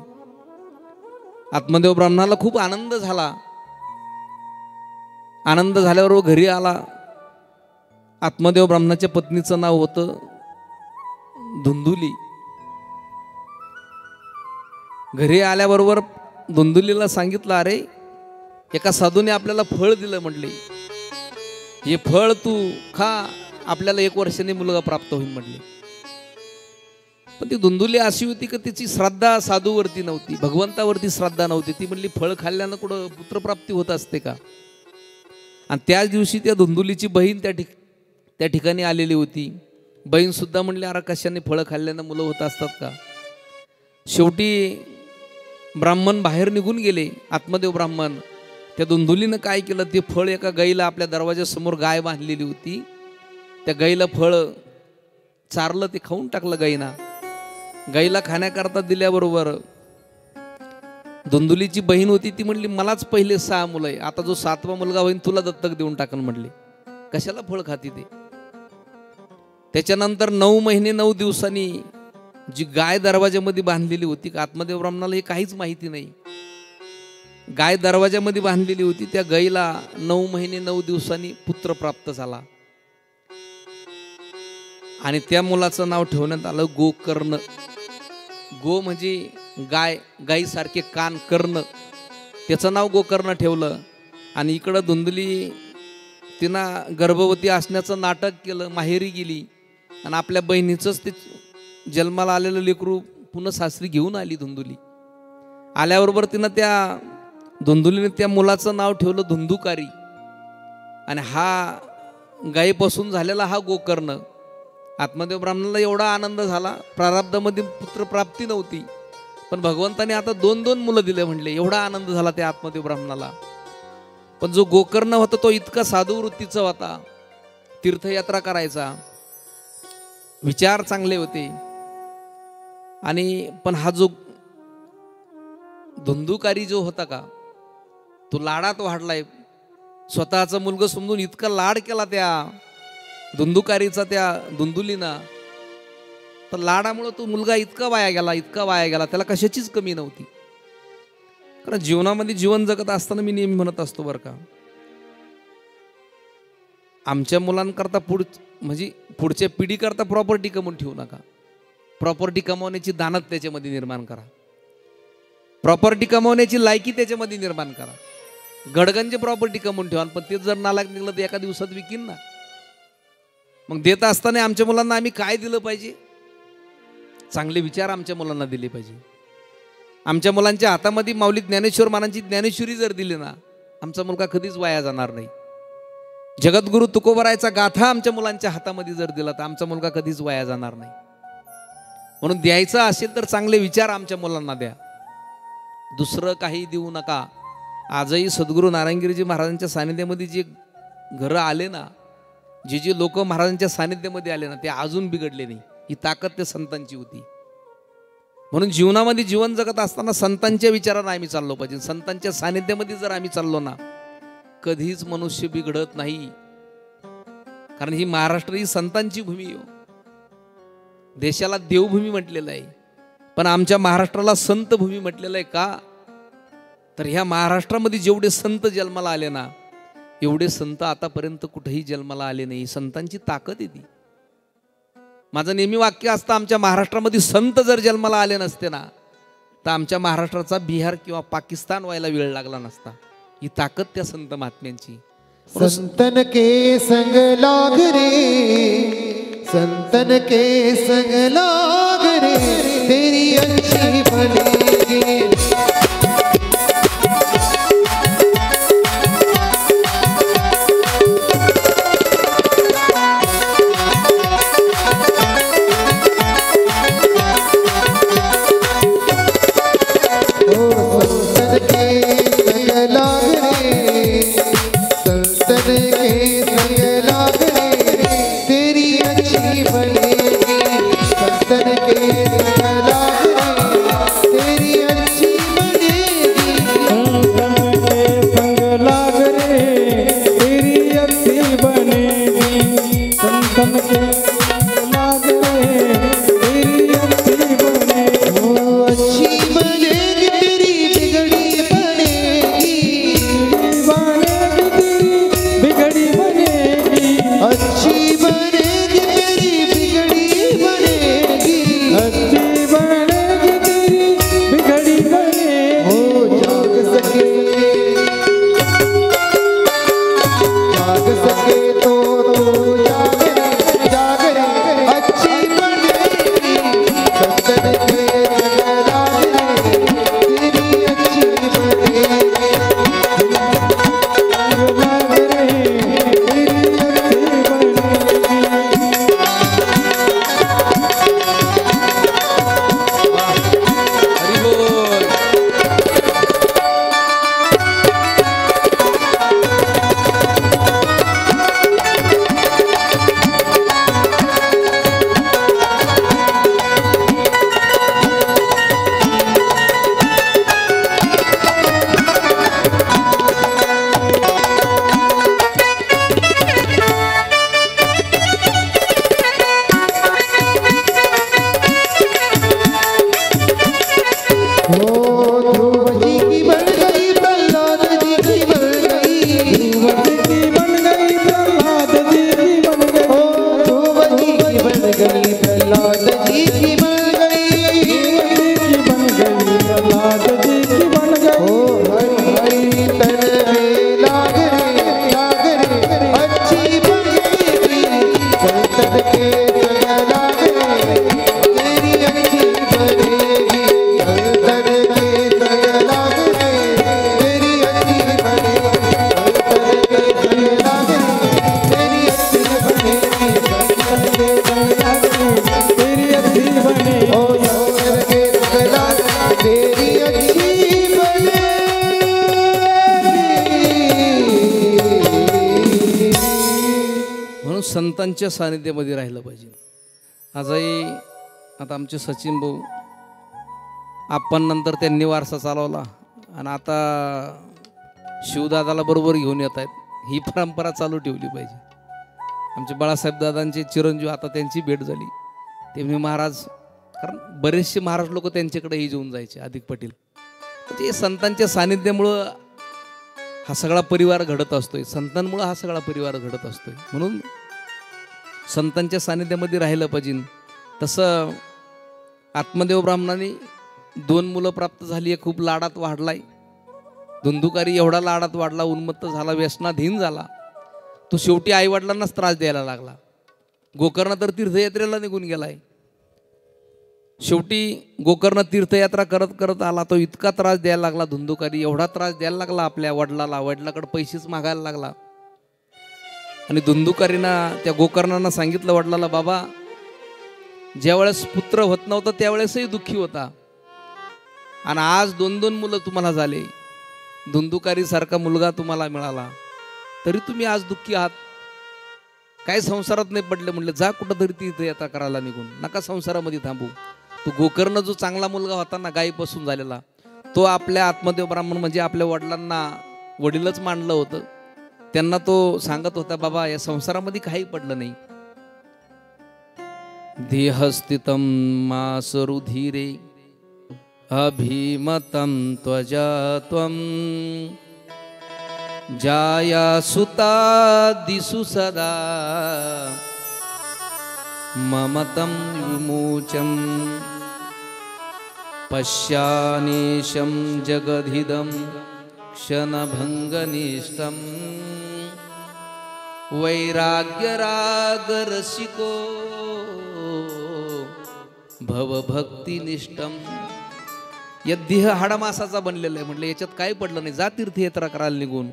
आत्मदेव ब्राह्मणाला खूप आनंद झाला. आनंद झाल्यावर घरी आला. आत्मदेव ब्राह्मणाच्या पत्नीचं नाव होतं धुंदुली. घरी आल्याबरोबर धुंदुलीला सांगितलं, अरे एका साधूने आपल्याला फळ दिलं म्हटले, हे फळ तू खा, आपल्याला 1 वर्षाने मुलगा प्राप्त होईल म्हटले. पण ती धुंदुली अशी होती की तिची श्रद्धा साधूवरती नव्हती, भगवंतावरती श्रद्धा नव्हती. ती म्हणली फळ खाल्ल्यानं कुठं पुत्रप्राप्ती होत असते का. आणि त्याच दिवशी त्या धुंदुलीची बहीण त्या ठिकाणी आलेली होती. बहीण सुद्धा म्हणली, अरे कशाने फळं खाल्ल्यानं मुलं होत असतात का. शेवटी ब्राह्मण बाहेर निघून गेले. आत्मदेव ब्राह्मण त्या धुंदुलीनं काय केलं, ते फळ एका गाईला, आपल्या दरवाजासमोर गाय बांधलेली होती, त्या गाईला फळ चारलं, ते खाऊन टाकलं गाईना. गाईला खाण्याकरता दिल्याबरोबर धुंदुलीची बहीण होती, ती म्हणली मलाच पहिले 6 मुलं आहे, आता जो 7वा मुलगा होईल तुला दत्तक देऊन टाकन म्हणले. कशाला फळ खाती ते. त्याच्यानंतर 9 महिने 9 दिवसांनी जी गाय दरवाजामध्ये बांधलेली होती, आत्मदेव ब्राह्मणाला हे काहीच माहिती नाही, गाय दरवाजामध्ये बांधलेली होती, त्या गाईला 9 महिने 9 दिवसांनी पुत्र प्राप्त झाला. आणि त्या मुलाचं नाव ठेवण्यात आलं गोकर्ण. गो म्हणजे गाय, गाईसारखे कान, कर्ण, त्याचं नाव गोकर्ण ठेवलं. आणि इकडं धुंदली तिनं गर्भवती असण्याचं नाटक केलं, माहेरी गेली आणि आपल्या बहिणीचंच ते जन्माला आलेलं लेकरू पुन्हा सासरी घेऊन आली धुंदुली. आल्याबरोबर तिनं त्या धुंदुलीने त्या मुलाचं नाव ठेवलं धुंदुकारी. आणि हा गायीपासून झालेला हा गोकर्ण. आत्मदेव ब्राह्मणाला एवढा आनंद झाला. प्रारब्धामध्ये पुत्रप्राप्ती नव्हती, पण भगवंताने आता 2-2 मुलं दिले म्हणले. एवढा आनंद झाला त्या आत्मदेव ब्राह्मणाला. पण जो गोकर्ण होता तो इतका साधू वृत्तीचा होता, तीर्थयात्रा करायचा, विचार चांगले होते. आणि पण हा जो धुंदुकारी जो होता का, तो लाडात वाढलाय. स्वतःचा मुलगा समजून इतका लाड केला त्या धुंदुकारीचा, त्या धुंदुलीना. तर लाडामुळे तो मुलगा इतका वाया गेला, त्याला कशाचीच कमी नव्हती. कारण जीवनामध्ये जीवन जगत असताना मी नेहमी म्हणत असतो बरं का, आमच्या मुलांकरता म्हणजे पुढच्या पिढीकरता प्रॉपर्टी कमवून ठेवू नका. प्रॉपर्टी कमवण्याची दानत त्याच्यामध्ये निर्माण करा. प्रॉपर्टी कमवण्याची लायकी त्याच्यामध्ये निर्माण करा. गडगंज प्रॉपर्टी कमवून ठेवा, पण ते जर नालायक निघलं तर एका दिवसात विकीन ना. मग देत असताना आमच्या मुलांना आम्ही काय दिलं पाहिजे, चांगले विचार आमच्या मुलांना दिले पाहिजे. आमच्या मुलांच्या हातामध्ये माऊली ज्ञानेश्वर महाराजांची ज्ञानेश्वरी जर दिली ना, आमचा मुलगा कधीच वाया जाणार नाही. जगद्गुरु तुकोबरायचा गाथा आमच्या मुलांच्या हातामध्ये जर दिला तर आमचा मुलगा कधीच वाया जाणार नाही. म्हणून द्यायचं असेल तर चांगले विचार आमच्या मुलांना द्या, दुसरं काही देऊ नका. आजही सद्गुरू नारायणगिरीजी महाराजांच्या सानिध्यामध्ये जे घरं आले ना, जे लोक महाराजांच्या सानिध्यामध्ये आले ना, ते अजून बिघडले नाही. ही ताकद त्या संतांची होती. म्हणून जीवनामध्ये जीवन जगत असताना संतांच्या विचारानं आम्ही चाललो पाहिजे. संतांच्या सानिध्यामध्ये जर आम्ही चाललो ना, कधीच मनुष्य बिघडत नाही. कारण ही महाराष्ट्र ही संतांची भूमी आहे. देशाला देवभूमी म्हटलेलं आहे, पण आमच्या महाराष्ट्राला संत भूमी म्हटलेलं आहे. का तर ह्या महाराष्ट्रामध्ये जेवढे संत जन्माला आले ना, एवढे संत आतापर्यंत कुठेही जन्माला आले नाही. संतांची ताकद आहे ती. माझं नेहमी वाक्य असतं, आमच्या महाराष्ट्रामध्ये संत जर जन्माला आले नसते ना, तर आमच्या महाराष्ट्राचा बिहार किंवा पाकिस्तान व्हायला वेळ लागला नसता. ही ताकद त्या संत महात्म्यांची. संतन के संग लाग रे, संतन के संग लाग रे, तेरी अच्छी बनेगी. संतांच्या सानिध्यामध्ये राहिलं पाहिजे. आजही आता आमचे सचिन भाऊ आपण नंतर त्यांनी वारसा चालवला आणि आता शिवदादाला बरोबर घेऊन येत आहेत. ही परंपरा चालू ठेवली पाहिजे. आमचे बाळासाहेब दादांचे चिरंजीव आता त्यांची भेट झाली. ते महाराज, कारण बरेचसे महाराज लोक त्यांच्याकडे येऊन जायचे अधिक पाटील. तर ते संतांच्या सानिध्यामुळं हा सगळा परिवार घडत असतोय. संतांमुळं हा सगळा परिवार घडत असतोय. म्हणून संतांच्या सानिध्यामध्ये राहिलं पाहिजे. तसं आत्मदेव ब्राह्मणाने 2 मुलं प्राप्त झाली. खूप लाडात वाढलाय. धुंदुकारी एवढा लाडात वाढला, उन्मत्त झाला, व्यसनाधीन झाला. तो शेवटी आईवडिलांनाच त्रास द्यायला लागला. गोकर्ण तर तीर्थयात्रेला निघून गेलाय. शेवटी गोकर्ण तीर्थयात्रा करत करत आला. तो इतका त्रास द्यायला लागला, धुंदुकारी एवढा त्रास द्यायला लागला आपल्या वडिलाला. वडिलाकडे पैसेच मागायला लागला. आणि धुंदुकारीनं त्या गोकर्णांना सांगितलं वडिलाला, बाबा ज्यावेळेस पुत्र होत नव्हता त्यावेळेसही दुःखी होता, आणि आज 2-2 मुलं तुम्हाला झाले, धुंदुकारी सारखा मुलगा तुम्हाला मिळाला, तरी तुम्ही आज दुःखी आहात. काय संसारात नाही पडले. म्हणले जा कुठंतरी तीर्थयात्रा करायला निघून, नका संसारामध्ये थांबू. तो गोकर्ण जो चांगला मुलगा होता ना, गायीपासून झालेला, तो आपल्या आत्मदेव ब्राह्मण म्हणजे आपल्या वडिलांना वडीलच मानलं होतं. त्यांना तो सांगत होता, बाबा या संसारामध्ये काही पडलं नाही. देहस्थितं मासरुधिरे अभिमतं त्वजा त्वं जाया सुता दिसु सदा ममतं विमोचम्. पश्यानीशं जगदिदं क्षणभङ्गनिष्ठं वैराग्यरागरसिको भवभक्तिनिष्ठं. या देह हाडामासाचा बनलेला आहे. म्हटलं याच्यात काय पडलं नाही. जा तीर्थयात्रा करायला निघून.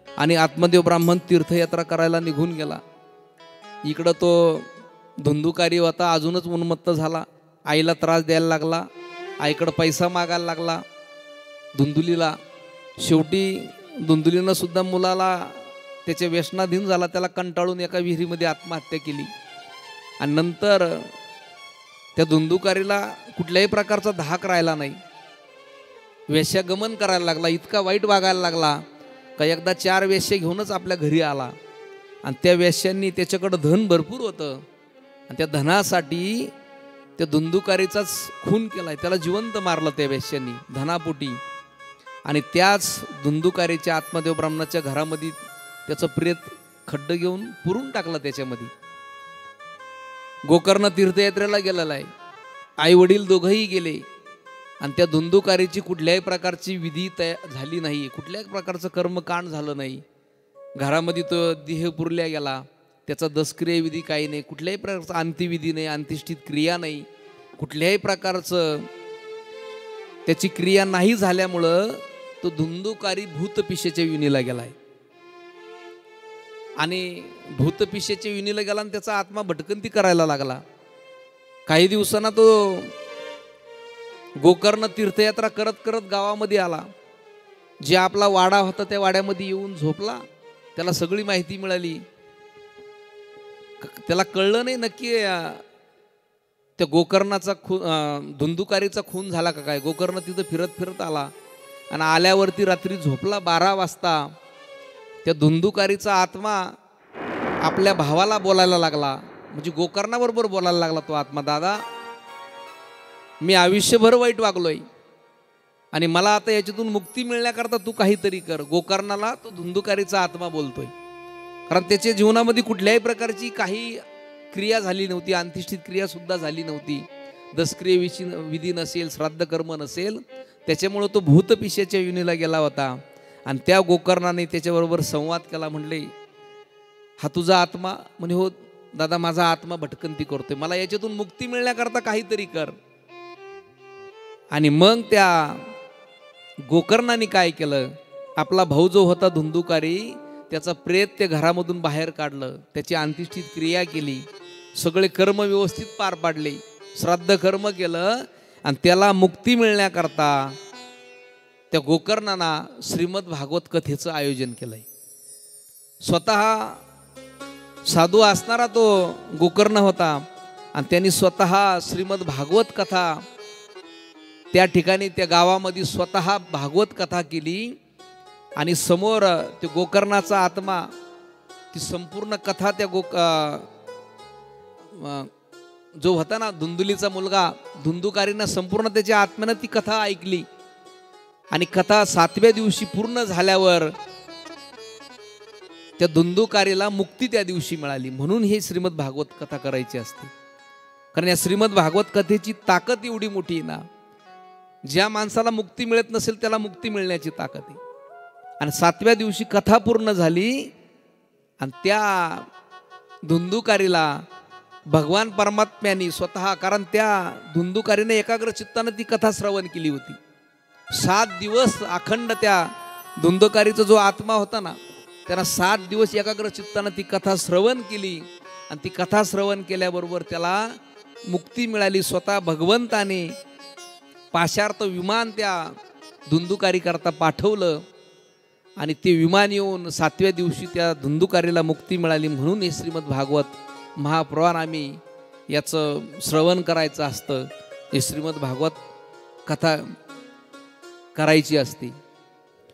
आणि आत्मदेव ब्राह्मण तीर्थयात्रा करायला निघून गेला. इकडं तो धुंदुकारी होता, अजूनच उन्मत्त झाला. आईला त्रास द्यायला लागला, आईकडं पैसा मागायला लागला धुंदुलीला. शेवटी धुंदुलीनं सुद्धा मुलाला त्याच्या व्यसनाधीन झाला, त्याला कंटाळून एका विहिरीमध्ये आत्महत्या केली. आणि नंतर त्या धुंदुकारीला कुठल्याही प्रकारचा धाक राहिला नाही. वेश्यागमन करायला लागला, इतका वाईट वागायला लागला का एकदा 4 वेश्या घेऊनच आपल्या घरी आला. आणि त्या वेश्यांनी, त्याच्याकडं धन भरपूर होतं, आणि त्या धनासाठी त्या धुंदुकारीचाच खून केलाय. त्याला जिवंत मारलं त्या वेश्यांनी धनापोटी. आणि त्याच धुंदुकारीच्या आत्मदेव ब्राह्मणाच्या घरामध्ये त्याचं प्रेत खड्ड घेऊन पुरून टाकलं त्याच्यामध्ये. गोकर्ण तीर्थयात्रेला गेलेला आहे. आई वडील दोघंही गेले. आणि त्या धुंदुकारीची कुठल्याही प्रकारची विधी झाली नाही, कुठल्याही प्रकारचं कर्मकांड झालं नाही. घरामध्ये तो देह पुरल्या गेला, त्याचा दशक्रिया विधी काही नाही, कुठल्याही प्रकारचा अंत्यविधी नाही, अंत्येष्टित क्रिया नाही, कुठल्याही प्रकारचं त्याची क्रिया नाही झाल्यामुळं तो धुंदुकारी भूतपिशेच्या युनीला गेलाय. आणि भूतपिशेच्या युनीला गेला आणि त्याचा आत्मा भटकंती करायला लागला. काही दिवसांना तो गोकर्ण तीर्थयात्रा करत करत गावामध्ये आला. जे आपला वाडा होता त्या वाड्यामध्ये येऊन झोपला. त्याला सगळी माहिती मिळाली. त्याला कळलं नाही नक्की त्या गोकर्णाचा धुंदुकारीचा खून झाला का काय. गोकर्ण तिथं फिरत फिरत आला आणि आल्यावरती रात्री झोपला. 12 वाजता त्या धुंदुकारीचा आत्मा आपल्या भावाला बोलायला लागला. म्हणजे गोकर्णाबरोबर बोलायला लागला तो आत्मा. दादा, मी आयुष्यभर वाईट वागलोय आणि मला आता याच्यातून मुक्ती मिळण्याकरता तू काहीतरी कर. गोकर्णाला तो धुंदुकारीचा आत्मा बोलतोय. कारण त्याच्या जीवनामध्ये कुठल्याही प्रकारची काही क्रिया झाली नव्हती, अंत्येष्टित क्रिया सुद्धा झाली नव्हती, दशक्रिया विधी नसेल, श्राद्ध कर्म नसेल. त्याच्यामुळं तो भूतपिशेच्या युनीला गेला होता. आणि त्या गोकर्णाने त्याच्याबरोबर संवाद केला. म्हणले, हा तुझा आत्मा? म्हणे, हो दादा, माझा आत्मा भटकंती करतोय, मला याच्यातून मुक्ती मिळण्याकरता काहीतरी कर. आणि मग त्या गोकर्णाने काय केलं, आपला भाऊ जो होता धुंदुकारी, त्याचा प्रेत त्या घरामधून बाहेर काढलं, त्याची अंत्येष्टित क्रिया केली, सगळे कर्म व्यवस्थित पार पाडले, श्राद्ध कर्म केलं. आणि त्याला मुक्ती मिळण्याकरता त्या गोकर्णाना श्रीमद भागवत कथेचं आयोजन केलंय. स्वतः साधू असणारा तो गोकर्ण होता आणि त्यांनी स्वतः श्रीमद भागवत कथा त्या ठिकाणी त्या गावामध्ये स्वतः भागवत कथा केली. आणि समोर ते गोकर्णाचा आत्मा ती संपूर्ण कथा त्या जो होता ना धुंदुलीचा मुलगा, धुंदुकारीनं संपूर्ण त्याच्या आत्म्यानं ती कथा ऐकली. आणि कथा 7व्या दिवशी पूर्ण झाल्यावर त्या धुंदुकारीला मुक्ती त्या दिवशी मिळाली. म्हणून हे श्रीमद भागवत कथा करायची असते. कारण या श्रीमद भागवत कथेची ताकद एवढी मोठी आहे ना, ज्या माणसाला मुक्ती मिळत नसेल त्याला मुक्ती मिळण्याची ताकद आहे. आणि 7व्या दिवशी कथा पूर्ण झाली आणि त्या धुंदुकारीला भगवान परमात्म्याने स्वतः, कारण त्या धुंदुकारीने एकाग्र चित्तानं ती कथा श्रवण केली होती. 7 दिवस अखंड त्या धुंदुकारीचा जो आत्मा होता ना, त्यानं 7 दिवस एकाग्र चित्तानं ती कथा श्रवण केली. आणि ती कथा श्रवण केल्याबरोबर त्याला मुक्ती मिळाली. स्वतः भगवंताने पाशार्थ विमान त्या धुंदुकारी करता पाठवलं आणि ते विमान येऊन 7व्या दिवशी त्या धुंदुकारीला मुक्ती मिळाली. म्हणून हे श्रीमद भागवत महापुराण आम्ही याचं श्रवण करायचं असतं. हे श्रीमद भागवत कथा करायची असते.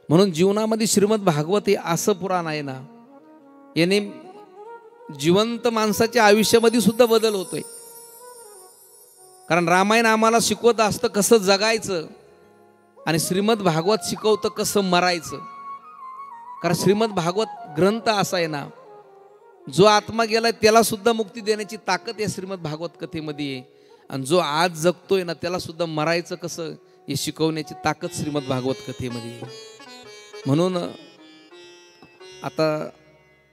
म्हणून जीवनामध्ये श्रीमद भागवत हे असं पुराण आहे ना, याने जिवंत माणसाच्या आयुष्यामध्ये सुद्धा बदल होतोय. कारण रामायण आम्हाला शिकवत असतं कसं जगायचं आणि श्रीमद भागवत शिकवतं कसं मरायचं. कारण श्रीमद भागवत ग्रंथ असा आहे ना, जो आत्मा गेलाय त्याला सुद्धा मुक्ती देण्याची ताकद या श्रीमद भागवत कथेमध्ये आहे. आणि जो आज जगतोय ना त्याला सुद्धा मरायचं कसं हे शिकवण्याची ताकद श्रीमद भागवत कथेमध्ये आहे. म्हणून आता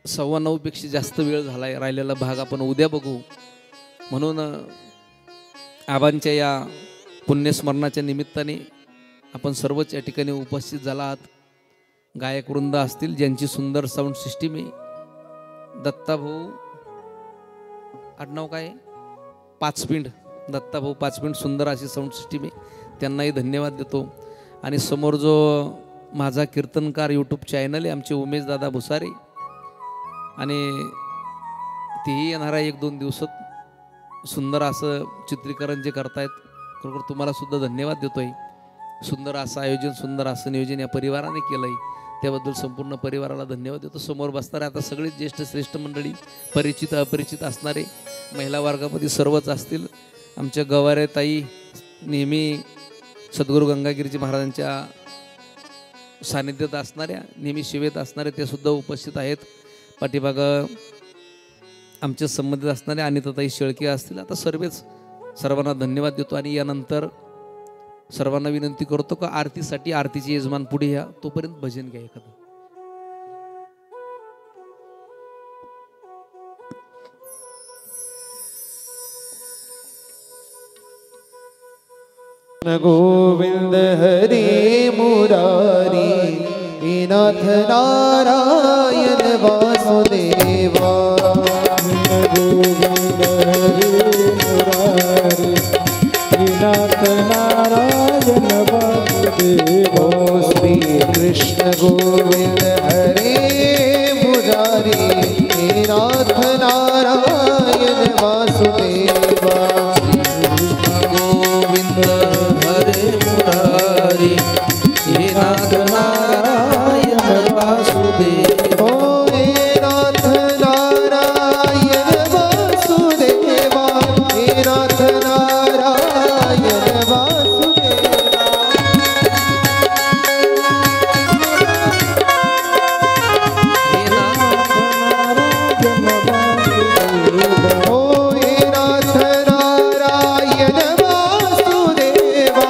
9:15 पेक्षा जास्त वेळ झालाय, राहिलेला भाग आपण उद्या बघू. म्हणून आबांच्या या पुण्यस्मरणाच्या निमित्ताने आपण सर्वच या ठिकाणी उपस्थित झाला आहात. गायक वृंद असतील ज्यांची सुंदर साऊंड सिस्टीम आहे. दत्ताभाऊ आडनाव काय, पाचपिंड, दत्ताभाऊ पाचपिंड, सुंदर अशी साऊंड सिस्टीम आहे, त्यांनाही धन्यवाद देतो. आणि समोर जो माझा कीर्तनकार यूट्यूब चॅनल आहे आमचे उमेश दादा भुसारे, आणि तेही येणारा 1-2 दिवसात सुंदर असं चित्रीकरण जे करतायत, खरोखर तुम्हाला सुद्धा धन्यवाद देतोय. सुंदर असं आयोजन, सुंदर असं नियोजन या परिवाराने केलं आहे, त्याबद्दल संपूर्ण परिवाराला धन्यवाद देतो. समोर बसणारे आता सगळेच ज्येष्ठ श्रेष्ठ मंडळी, परिचित अपरिचित असणारे, महिला वर्गामध्ये सर्वच असतील. आमच्या गवारे ताई नेहमी सद्गुरू गंगागिरीजी महाराजांच्या सानिध्यात असणाऱ्या, नेहमी सेवेत असणारे, ते सुद्धा उपस्थित आहेत. पाठीमाग आमच्या संबंधित असणारे अनिताताई शेळके असतील. आता सर्वांना धन्यवाद देतो. आणि यानंतर सर्वांना विनंती करतो का आरतीसाठी आरतीचे यजमान पुढे या, तोपर्यंत भजन घ्या एखादं. गोविंद हरे मुरारी नाथ नारायण वासुदेवा. गोविंद हरे मुरारी नाथ नारायण वासुदेवा. श्री कृष्ण गोविंद हरे मुरारी नाथ नारायण वासुदेवा. गोविंद हरे मुरारी हे नाथ नारायण वासुदेव. ओ हे नाथ नारायण वासुदेवा. हे नाथ नारायण वासुदेवा. हे नाथ ओ हे नाथ नारायण वासुदेवा.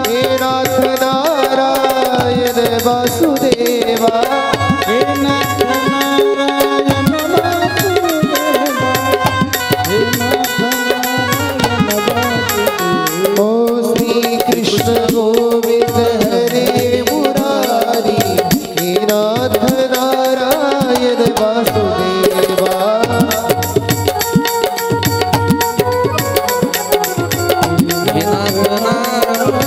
हे नाथ नारायण वासुदेवा. हे नाथ नारायण वासुदेवा. हे नाथ नारायण वासुदेवा. ओ श्री कृष्ण गोविंद हरे मुरारी हे नाथ नारायण वासुदेवा. हे नाथ नारायण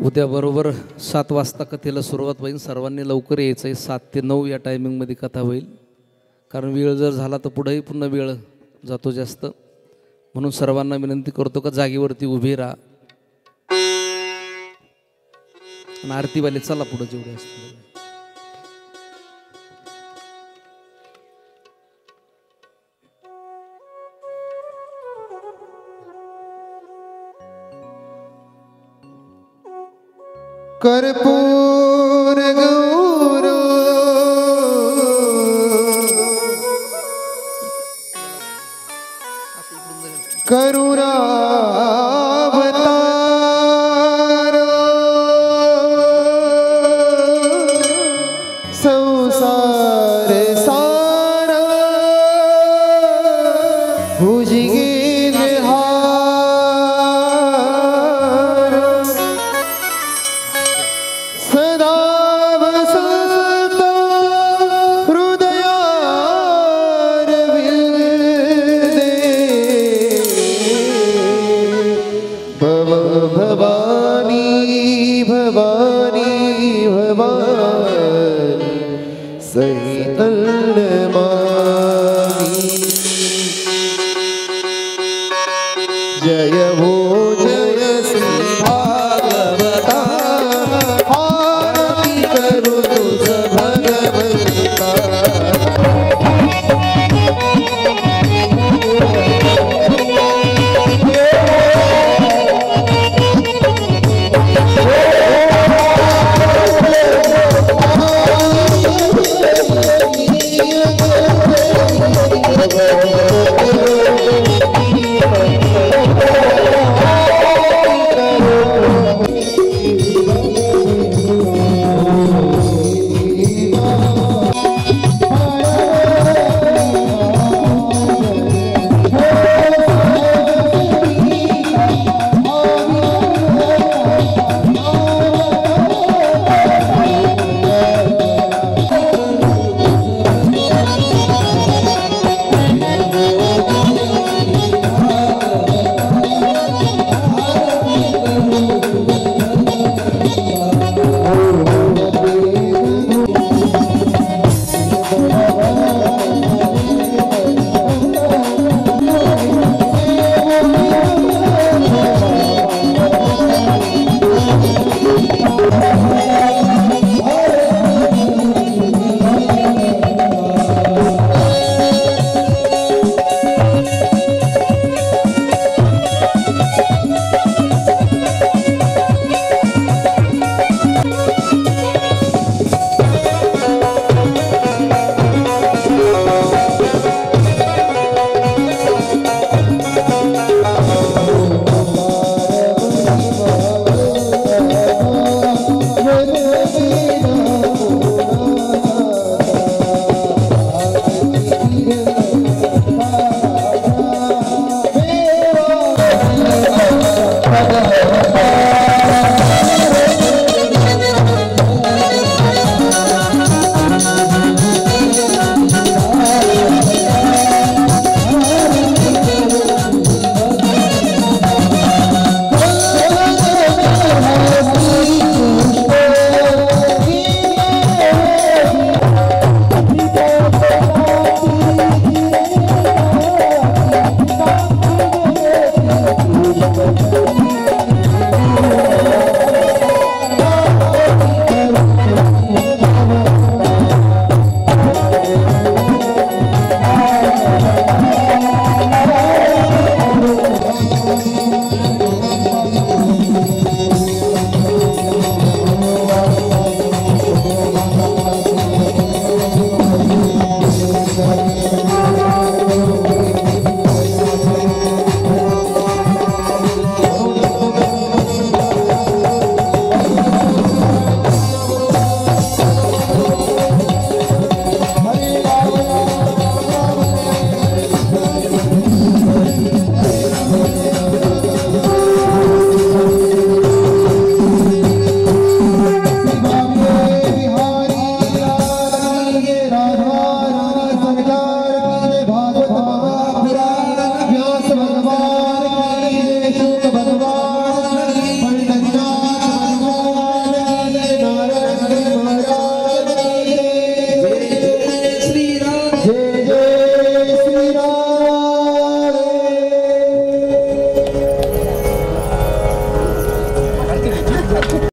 उद्या बरोबर 7 वाजता कथेला सुरुवात होईल. सर्वांनी लवकर यायचं आहे. 7 ते 9 या टायमिंगमध्ये कथा होईल. कारण वेळ जर झाला तर पुढेही पुन्हा वेळ जातो जास्त. म्हणून सर्वांना विनंती करतो का जागेवरती उभे राहा. आणि आरतीवाले चला पुढे जेवढे असतील. कर्पूर गौर करुणावतार संसार सार भुजगेंद्रहार सदा वसंत हृदयारविंदे भव भवानी भवानी भवानी